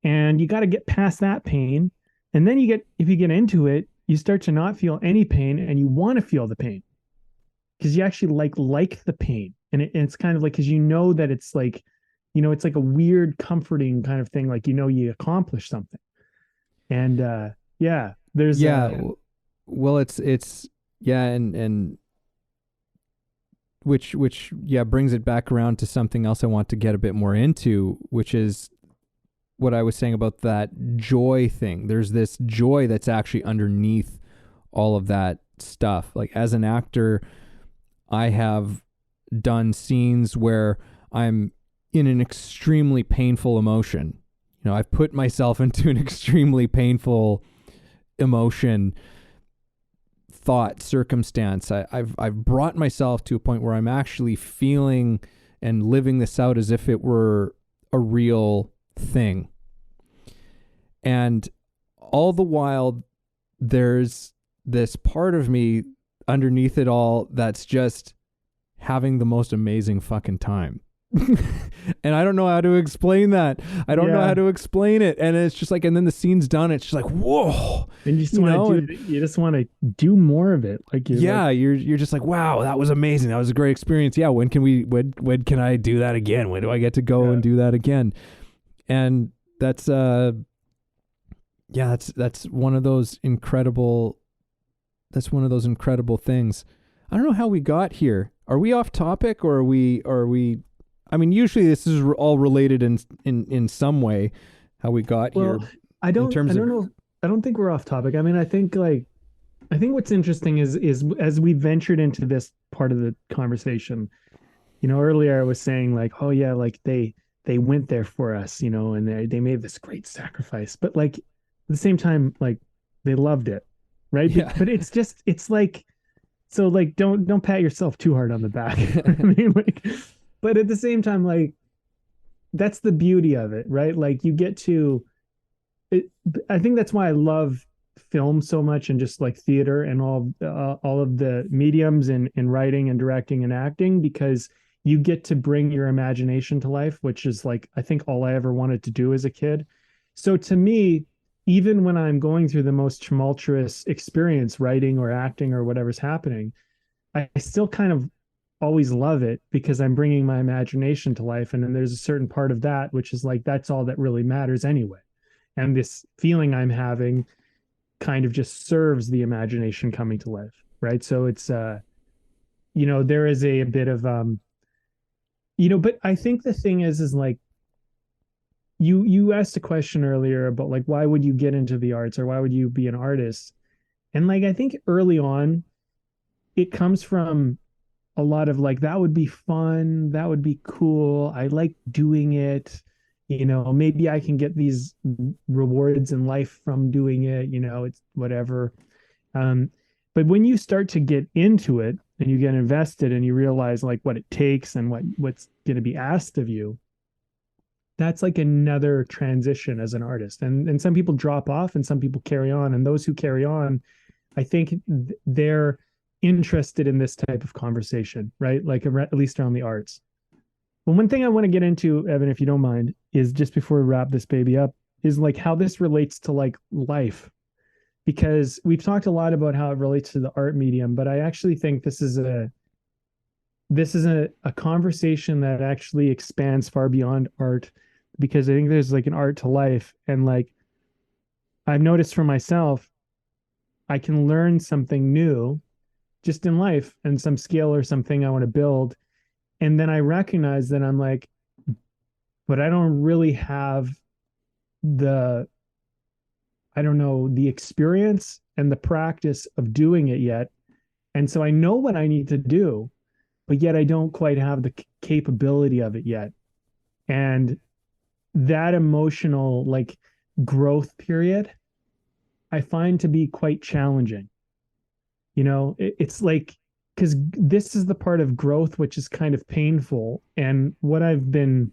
Speaker 3: and you got to get past that pain. And then if you get into it, you start to not feel any pain, and you want to feel the pain because you actually like the pain. And it's kind of like, because that it's like, it's like a weird comforting kind of thing. Like, you accomplished something. And there's
Speaker 1: well, it's and which brings it back around to something else I want to get a bit more into, which is what I was saying about that joy thing. There's this joy that's actually underneath all of that stuff. Like as an actor, I have done scenes where I'm in an extremely painful emotion. I've put myself into an extremely painful emotion, thought, circumstance. I've brought myself to a point where I'm actually feeling and living this out as if it were a real thing. And all the while, there's this part of me underneath it all that's just having the most amazing fucking time. And I don't know how to explain that. I don't know how to explain it. And it's just like, and then the scene's done. It's just like, whoa.
Speaker 3: And you just want to do more of it. Like,
Speaker 1: you're just like, wow, that was amazing. That was a great experience. Yeah. When can I do that again? When do I get to go and do that again? And that's one of those incredible That's one of those incredible things. I don't know how we got here. Are we off topic, or are we I mean, usually this is all related in some way, how we got here.
Speaker 3: Well, I
Speaker 1: In
Speaker 3: don't
Speaker 1: terms
Speaker 3: I
Speaker 1: of
Speaker 3: don't know. I don't think we're off topic. I mean, I think what's interesting is as we ventured into this part of the conversation, earlier I was saying like, oh yeah, like they went there for us, and they made this great sacrifice. But like at the same time, like they loved it, right?
Speaker 1: Yeah.
Speaker 3: But it's like, so like don't pat yourself too hard on the back. I mean, like, but at the same time, like that's the beauty of it, right? Like you get to it. I think that's why I love film so much, and just like theater and all of the mediums in writing and directing and acting, because you get to bring your imagination to life, which is like I think all I ever wanted to do as a kid. So to me, even when I'm going through the most tumultuous experience, writing or acting or whatever's happening, I still kind of always love it because I'm bringing my imagination to life. And then there's a certain part of that, which is like, that's all that really matters anyway. And this feeling I'm having kind of just serves the imagination coming to life. Right. So it's, there is a bit of, but I think the thing is like, you asked a question earlier about like, why would you get into the arts, or why would you be an artist? And like, I think early on, it comes from a lot of like, that would be fun, that would be cool, I like doing it, maybe I can get these rewards in life from doing it, it's whatever. But when you start to get into it and you get invested and you realize like what it takes and what's going to be asked of you, that's like another transition as an artist. And some people drop off and some people carry on, and those who carry on, I think they're interested in this type of conversation, right? Like at least around the arts. But one thing I want to get into, Evan, if you don't mind, is just before we wrap this baby up, is like how this relates to like life. Because we've talked a lot about how it relates to the art medium, but I actually think this is a conversation that actually expands far beyond art, because I think there's like an art to life. And like I've noticed for myself, I can learn something new just in life and some skill or something I want to build. And then I recognize that I'm like, but I don't really have the experience and the practice of doing it yet. And so I know what I need to do, but yet I don't quite have the capability of it yet. And that emotional like growth period, I find to be quite challenging. It's like, because this is the part of growth which is kind of painful. And what I've been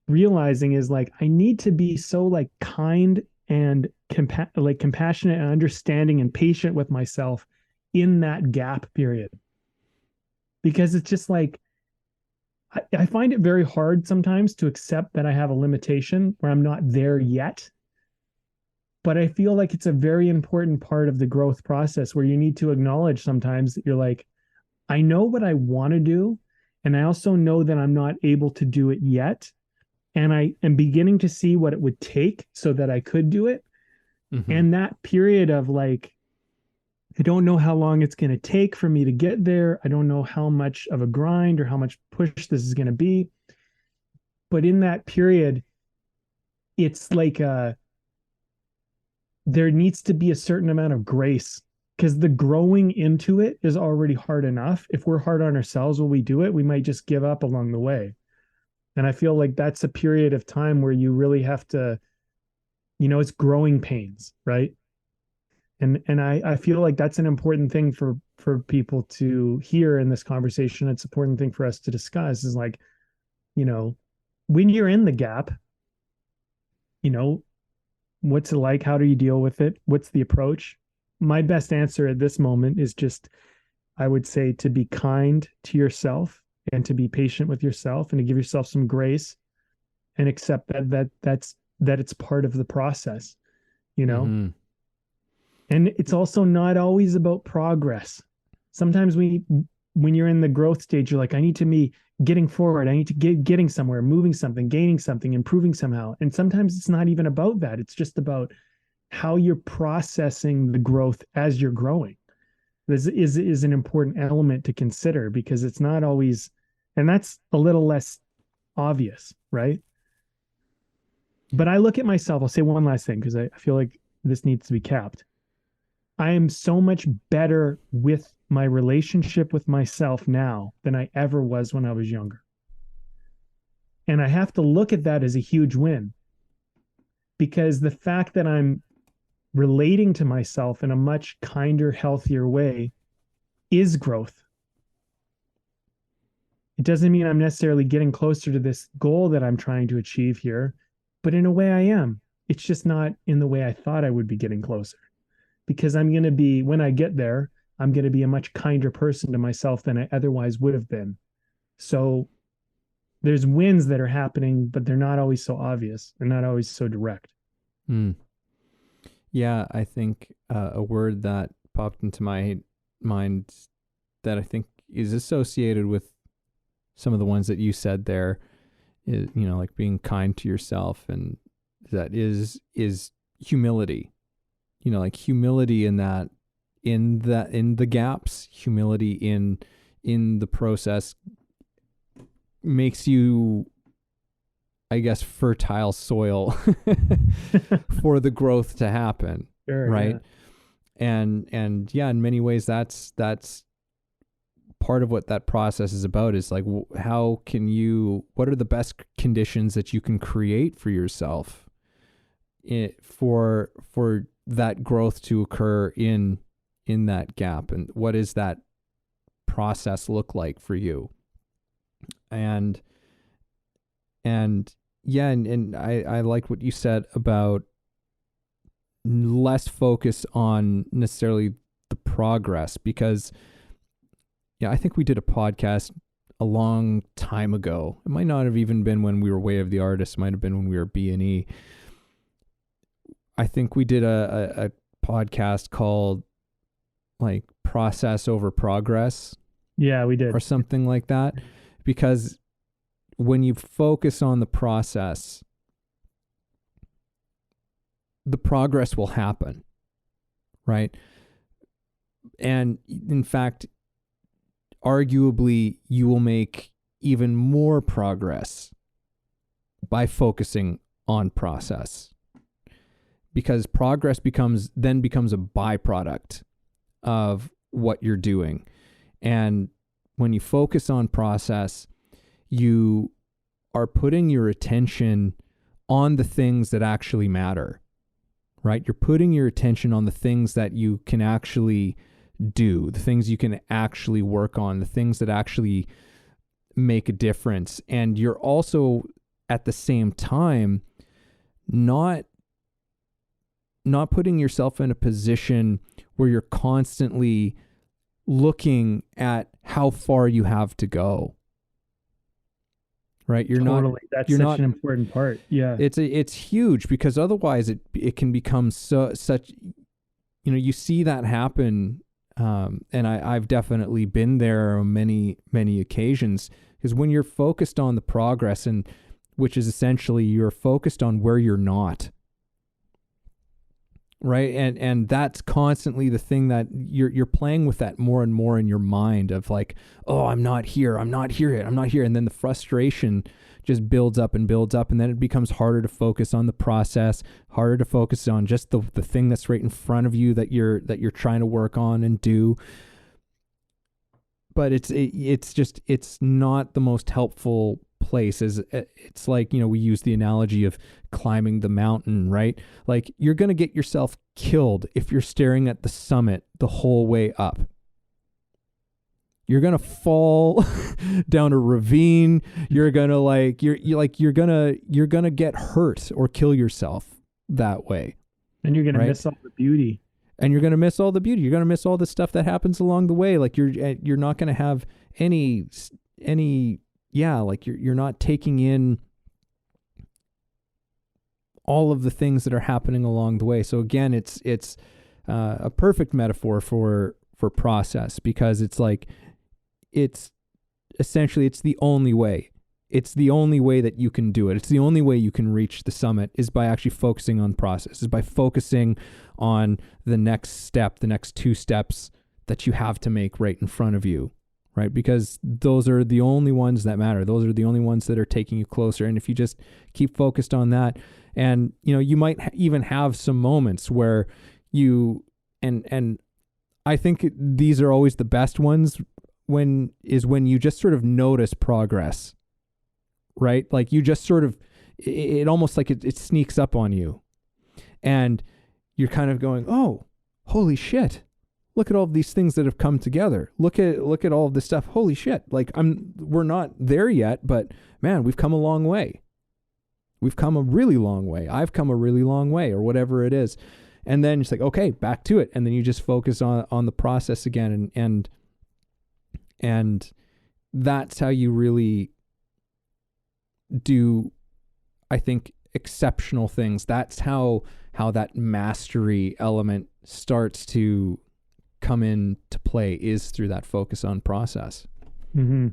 Speaker 3: realizing is like, I need to be so like kind and compassionate and understanding and patient with myself in that gap period. Because it's just like, I find it very hard sometimes to accept that I have a limitation where I'm not there yet. But I feel like it's a very important part of the growth process, where you need to acknowledge sometimes that you're like, I know what I want to do, and I also know that I'm not able to do it yet. And I am beginning to see what it would take so that I could do it. Mm-hmm. And that period of like, I don't know how long it's going to take for me to get there. I don't know how much of a grind or how much push this is going to be. But in that period, it's like there needs to be a certain amount of grace, because the growing into it is already hard enough. If we're hard on ourselves when we do it, we might just give up along the way. And I feel like that's a period of time where you really have to, it's growing pains, right? And I feel like that's an important thing for people to hear in this conversation. It's an important thing for us to discuss, is like, when you're in the gap, what's it like? How do you deal with it? What's the approach? My best answer at this moment is just, I would say, to be kind to yourself and to be patient with yourself and to give yourself some grace and accept that it's part of the process, Mm-hmm. And it's also not always about progress. Sometimes when you're in the growth stage, you're like, I need to be getting forward. I need to getting somewhere, moving something, gaining something, improving somehow. And sometimes it's not even about that. It's just about how you're processing the growth as you're growing. This is an important element to consider, because it's not always, and that's a little less obvious, right? But I look at myself, I'll say one last thing because I feel like this needs to be capped. I am so much better with my relationship with myself now than I ever was when I was younger. And I have to look at that as a huge win, because the fact that I'm relating to myself in a much kinder, healthier way is growth. It doesn't mean I'm necessarily getting closer to this goal that I'm trying to achieve here, but in a way I am. It's just not in the way I thought I would be getting closer, because I'm going to be, when I get there, I'm going to be a much kinder person to myself than I otherwise would have been. So there's wins that are happening, but they're not always so obvious. They're not always so direct.
Speaker 1: Mm. Yeah, I think a word that popped into my mind that I think is associated with some of the ones that you said there is, like being kind to yourself, and that is humility. Like humility in the gaps, humility in the process makes you, I guess, fertile soil for the growth to happen.
Speaker 3: Sure,
Speaker 1: right.
Speaker 3: Yeah.
Speaker 1: And yeah, in many ways that's part of what that process is about, is like, what are the best conditions that you can create for yourself for that growth to occur in that gap, and what does that process look like for you? And yeah, and I like what you said about less focus on necessarily the progress, because I think we did a podcast a long time ago. It might not have even been when we were Way of the Artist. It might have been when we were B&E. I think we did a podcast called like Process Over Progress.
Speaker 3: Yeah, we did.
Speaker 1: Or something like that. Because when you focus on the process, the progress will happen, right? And in fact, arguably, you will make even more progress by focusing on process, because progress becomes a byproduct of what you're doing. And when you focus on process, you are putting your attention on the things that actually matter, right? You're putting your attention on the things that you can actually do, the things you can actually work on, the things that actually make a difference. And you're also at the same time not putting yourself in a position where you're constantly looking at how far you have to go. Right? You're
Speaker 3: totally. That's such an important part. Yeah.
Speaker 1: It's huge, because otherwise it can become such, you see that happen. And I've definitely been there on many, many occasions, because when you're focused on the progress, and which is essentially you're focused on where you're not, right? And that's constantly the thing that you're playing with, that more and more in your mind of like, oh, I'm not here yet, I'm not here. And then the frustration just builds up, and then it becomes harder to focus on the process, harder to focus on just the thing that's right in front of you that you're trying to work on and do. But it's not the most helpful place. It's like, we use the analogy of climbing the mountain, right? Like, you're going to get yourself killed if you're staring at the summit the whole way up. You're going to fall down a ravine. You're going to you're going to get hurt or kill yourself that way. And you're going to miss all the beauty. And you're going to miss all the beauty. You're going to miss all the stuff that happens along the way. Like, you're not going to have any like you're not taking in all of the things that are happening along the way. So again, it's a perfect metaphor for process, because it's like, it's essentially, it's the only way. it's the only way that you can do it. It's the only way you can reach the summit is by actually focusing on the process, is by focusing on the next step, the next 2 steps that you have to make right in front of you, right? Because those are the only ones that matter. Those are the only ones that are taking you closer. And if you just keep focused on that, and, you know, you might even have some moments where you, and I think these are always the best ones when you just sort of notice progress, right? Like you just sort of, it almost like it sneaks up on you and you're kind of going, oh, holy shit. Look at all of these things that have come together. Look at all of this stuff. Holy shit. Like we're not there yet, but man, we've come a long way. We've come a really long way. I've come a really long way, or whatever it is. And then it's like, okay, back to it. And then you just focus on the process again. And that's how you really do, I think, exceptional things. That's how that mastery element starts to come into play, is through that focus on process.
Speaker 3: Mm-hmm.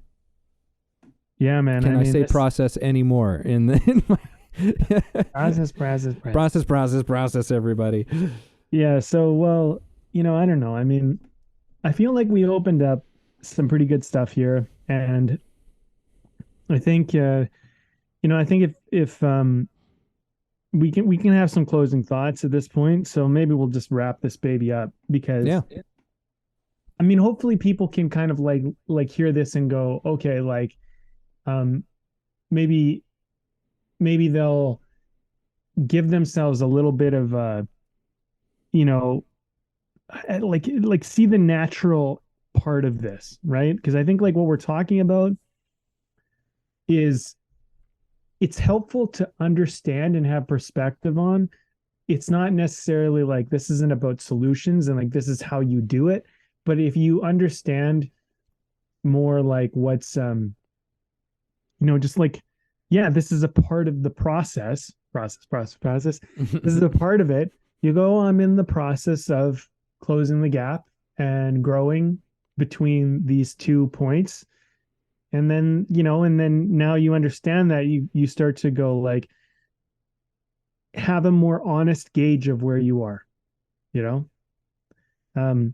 Speaker 3: Yeah, man.
Speaker 1: Can I say process anymore in my process, everybody.
Speaker 3: Yeah. So, well, you know, I don't know. I mean, I feel like we opened up some pretty good stuff here, and I think, I think if we can have some closing thoughts at this point. So maybe we'll just wrap this baby up, because I mean, hopefully people can kind of like hear this and go, okay, like, maybe they'll give themselves a little bit of like see the natural part of this, right? Because I think like what we're talking about is, it's helpful to understand and have perspective on. It's not necessarily like this isn't about solutions and like this is how you do it, but if you understand more like what's just like, yeah, this is a part of the process. This is a part of it. You go, I'm in the process of closing the gap and growing between these 2 points. And then, now you understand that you start to go like, have a more honest gauge of where you are, I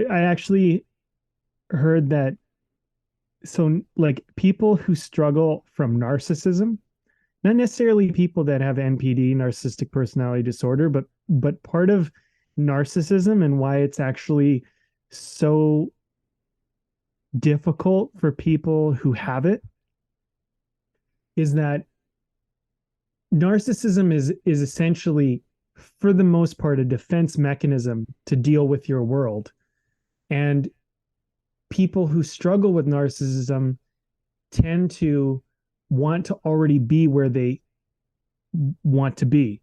Speaker 3: actually heard that. So like people who struggle from narcissism, not necessarily people that have NPD, narcissistic personality disorder, but part of narcissism and why it's actually so difficult for people who have it is that narcissism is essentially, for the most part, a defense mechanism to deal with your world. And people who struggle with narcissism tend to want to already be where they want to be.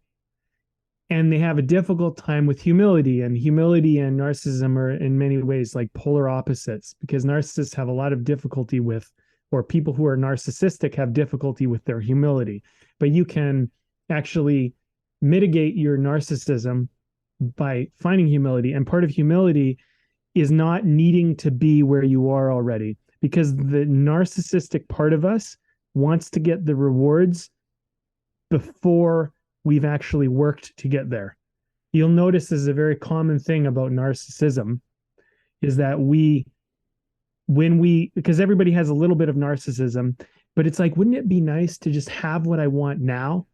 Speaker 3: And they have a difficult time with humility, and narcissism are in many ways like polar opposites, because narcissists have a lot of difficulty with, or people who are narcissistic have difficulty with their humility. But you can actually mitigate your narcissism by finding humility. And part of humility is not needing to be where you are already, because the narcissistic part of us wants to get the rewards before we've actually worked to get there. You'll notice this is a very common thing about narcissism, is that because everybody has a little bit of narcissism, but it's like, wouldn't it be nice to just have what I want now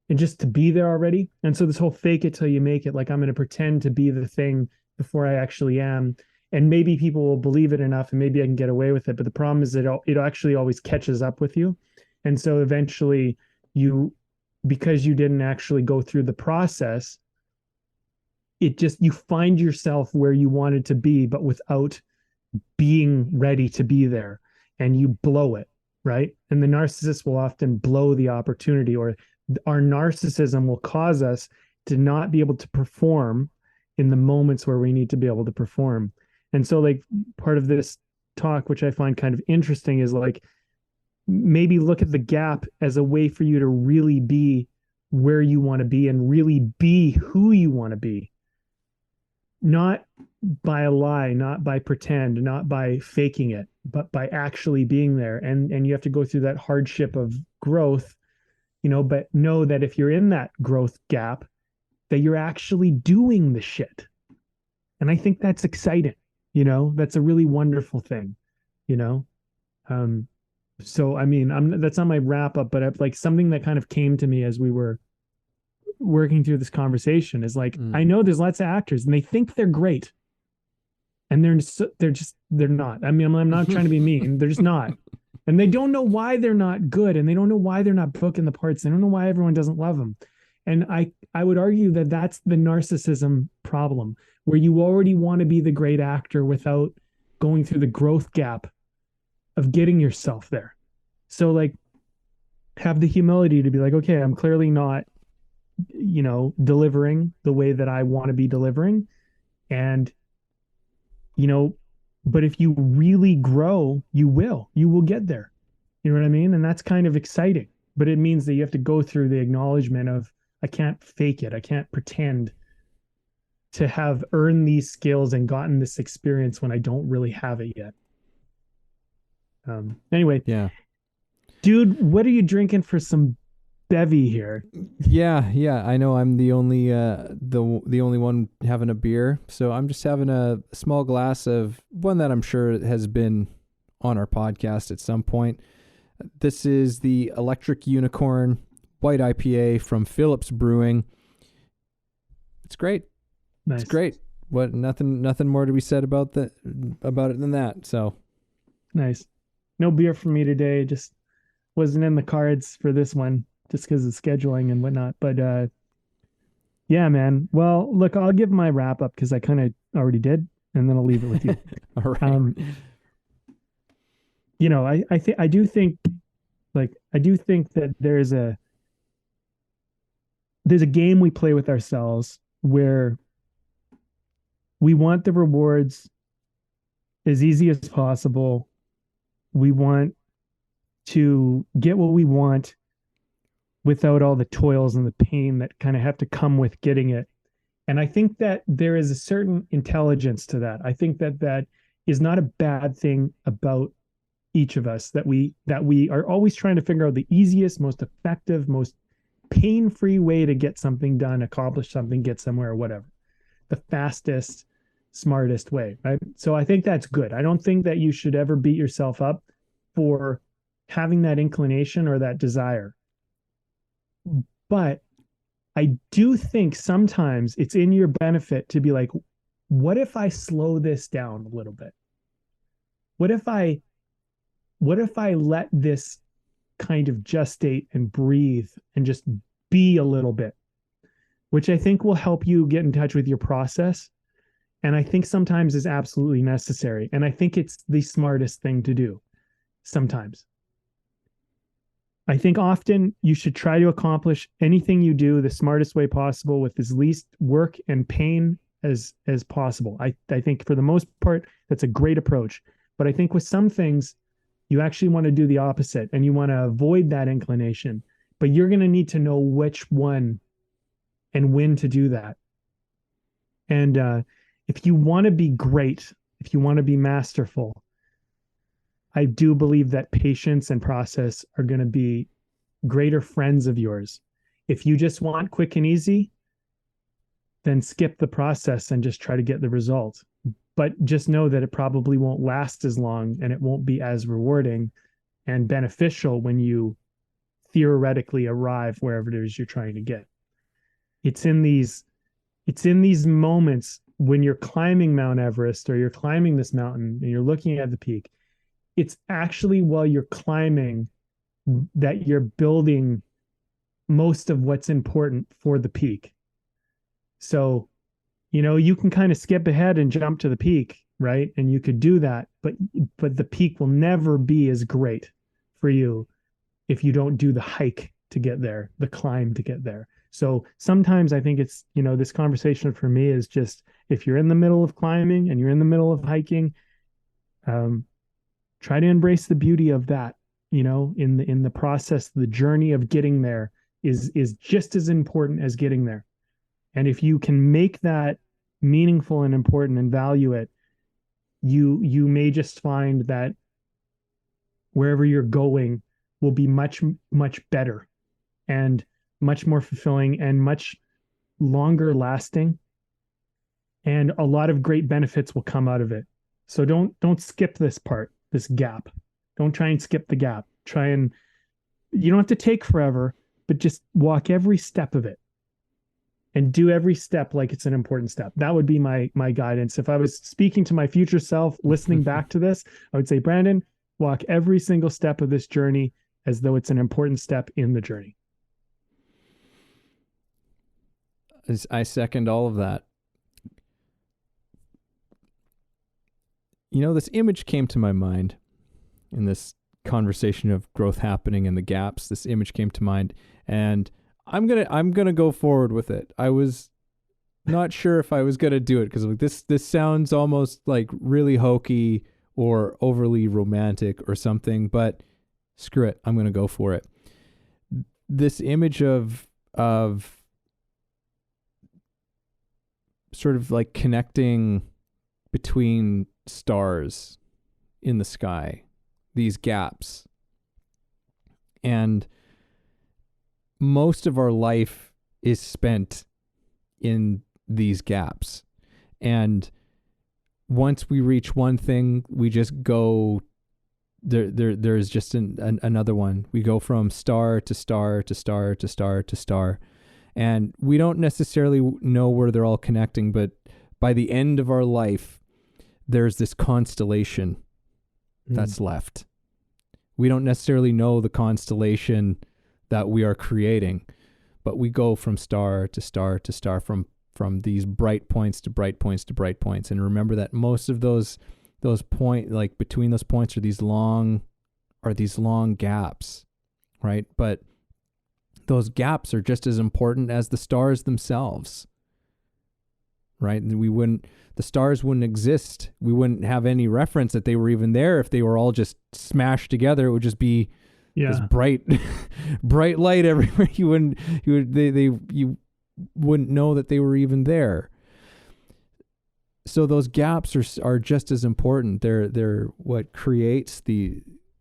Speaker 3: and just to be there already? And so this whole fake it till you make it, like I'm going to pretend to be the thing before I actually am. And maybe people will believe it enough and maybe I can get away with it. But the problem is that it actually always catches up with you. And so eventually because you didn't actually go through the process, you find yourself where you wanted to be, but without being ready to be there, and you blow it, right? And the narcissist will often blow the opportunity, or our narcissism will cause us to not be able to perform in the moments where we need to be able to perform. And so like part of this talk, which I find kind of interesting, is like, maybe look at the gap as a way for you to really be where you want to be and really be who you want to be. Not by a lie, not by pretend, not by faking it, but by actually being there. And you have to go through that hardship of growth, but know that if you're in that growth gap, that you're actually doing the shit. And I think that's exciting. That's a really wonderful thing, you know? Um, so, I mean, that's not my wrap up, but like something that kind of came to me as we were working through this conversation is like, I know there's lots of actors and they think they're great and they're not. I mean, I'm not trying to be mean. They're just not. And they don't know why they're not good. And they don't know why they're not booking the parts. They don't know why everyone doesn't love them. And I would argue that that's the narcissism problem, where you already want to be the great actor without going through the growth gap of getting yourself there. So like, have the humility to be like, okay, I'm clearly not, delivering the way that I want to be delivering. And, but if you really grow, you will get there. You know what I mean? And that's kind of exciting, but it means that you have to go through the acknowledgement of, I can't fake it. I can't pretend to have earned these skills and gotten this experience when I don't really have it yet. Anyway,
Speaker 1: Yeah.
Speaker 3: Dude, what are you drinking for some bevy here?
Speaker 1: Yeah. I know I'm the only the only one having a beer, so I'm just having a small glass of one that I'm sure has been on our podcast at some point. This is the Electric Unicorn White IPA from Phillips Brewing. It's great.
Speaker 3: Nice.
Speaker 1: It's great. What? Nothing more to be said about it than that. So
Speaker 3: nice. No beer for me today. Just wasn't in the cards for this one, just because of scheduling and whatnot. But yeah, man. Well, look, I'll give my wrap up because I kind of already did, and then I'll leave it with you.
Speaker 1: All right.
Speaker 3: I do think that there's a game we play with ourselves where we want the rewards as easy as possible. We want to get what we want without all the toils and the pain that kind of have to come with getting it. And I think that there is a certain intelligence to that. I think that is not a bad thing about each of us, that we are always trying to figure out the easiest, most effective, most pain-free way to get something done, accomplish something, get somewhere, or whatever. The fastest, smartest way, right? So I think that's good. I don't think that you should ever beat yourself up for having that inclination or that desire. But I do think sometimes it's in your benefit to be like, what if I slow this down a little bit? What if I let this kind of gestate and breathe and just be a little bit, which I think will help you get in touch with your process. And I think sometimes is absolutely necessary. And I think it's the smartest thing to do sometimes. I think often you should try to accomplish anything you do the smartest way possible with as least work and pain as possible. I think for the most part, that's a great approach. But I think with some things, you actually want to do the opposite and you want to avoid that inclination. But you're going to need to know which one and when to do that. And if you want to be great, if you want to be masterful, I do believe that patience and process are going to be greater friends of yours. If you just want quick and easy, then skip the process and just try to get the result. But just know that it probably won't last as long and it won't be as rewarding and beneficial when you theoretically arrive wherever it is you're trying to get. It's in these moments when you're climbing Mount Everest or you're climbing this mountain and you're looking at the peak. It's actually while you're climbing that you're building most of what's important for the peak. So, you can kind of skip ahead and jump to the peak, right? And you could do that, but the peak will never be as great for you if you don't do the hike to get there, the climb to get there. So sometimes I think it's, this conversation for me is just, if you're in the middle of climbing and you're in the middle of hiking, try to embrace the beauty of that, in the process. The journey of getting there is just as important as getting there. And if you can make that meaningful and important and value it, you may just find that wherever you're going will be much, much better and much more fulfilling and much longer lasting. And a lot of great benefits will come out of it. So don't skip this part, this gap. Don't try and skip the gap. You don't have to take forever, but just walk every step of it and do every step like it's an important step. That would be my guidance. If I was speaking to my future self, listening back to this, I would say, Brandon, walk every single step of this journey as though it's an important step in the journey.
Speaker 1: I second all of that. This image came to my mind in this conversation of growth happening and the gaps. This image came to mind, and I'm gonna go forward with it. I was not sure if I was gonna do it because this sounds almost like really hokey or overly romantic or something, but screw it, I'm gonna go for it. This image of sort of like connecting between stars in the sky, these gaps. And most of our life is spent in these gaps. And once we reach one thing, we just go there's just another one. We go from star to star to star to star to star. And we don't necessarily know where they're all connecting, but by the end of our life, there's this constellation that's left. We don't necessarily know the constellation that we are creating, but we go from star to star to star, from these bright points to bright points to bright points. And remember that most of those point, like between those points are these long gaps, right? But those gaps are just as important as the stars themselves, right? And the stars wouldn't exist. We wouldn't have any reference that they were even there if they were all just smashed together. It would just be this bright light everywhere. You wouldn't know that they were even there. So those gaps are just as important. They're what creates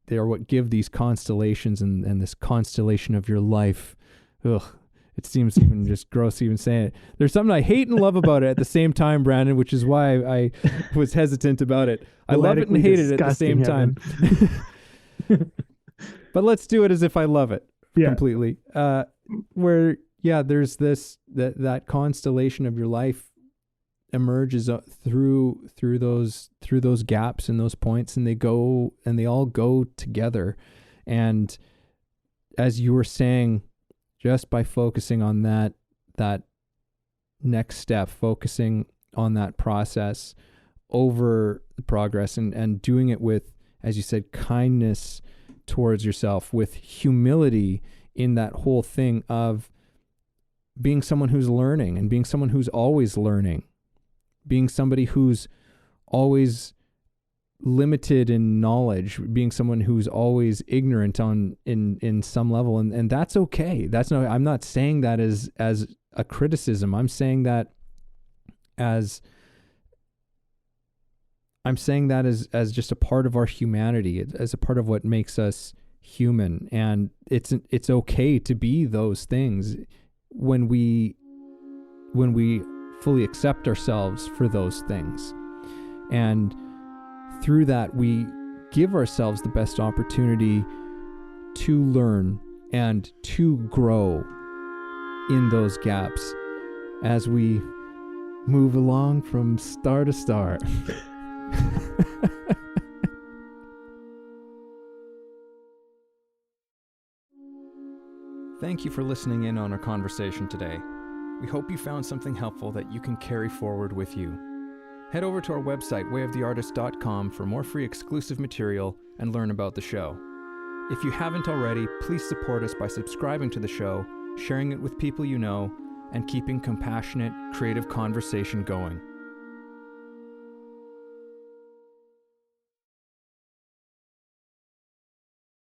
Speaker 1: they're what give these constellations and this constellation of your life. Ugh. It seems even just gross even saying it. There's something I hate and love about it at the same time, Brandon, which is why I was hesitant about it. I love it and hate it at the same time. But let's do it as if I love it completely. There's that constellation of your life emerges through those gaps and those points, and they all go together. And as you were saying, just by focusing on that next step, focusing on that process over the progress and doing it with, as you said, kindness towards yourself, with humility in that whole thing of being someone who's learning and being someone who's always learning, being somebody who's always limited in knowledge, being someone who's always ignorant in some level, and that's okay. I'm not saying that as a criticism. I'm saying that as just a part of our humanity, as a part of what makes us human. And it's okay to be those things when we fully accept ourselves for those things. And through that, we give ourselves the best opportunity to learn and to grow in those gaps as we move along from star to star. Thank you for listening in on our conversation today. We hope you found something helpful that you can carry forward with you. Head over to our website, wayoftheartist.com, for more free exclusive material and learn about the show. If you haven't already, please support us by subscribing to the show, sharing it with people you know, and keeping compassionate, creative conversation going.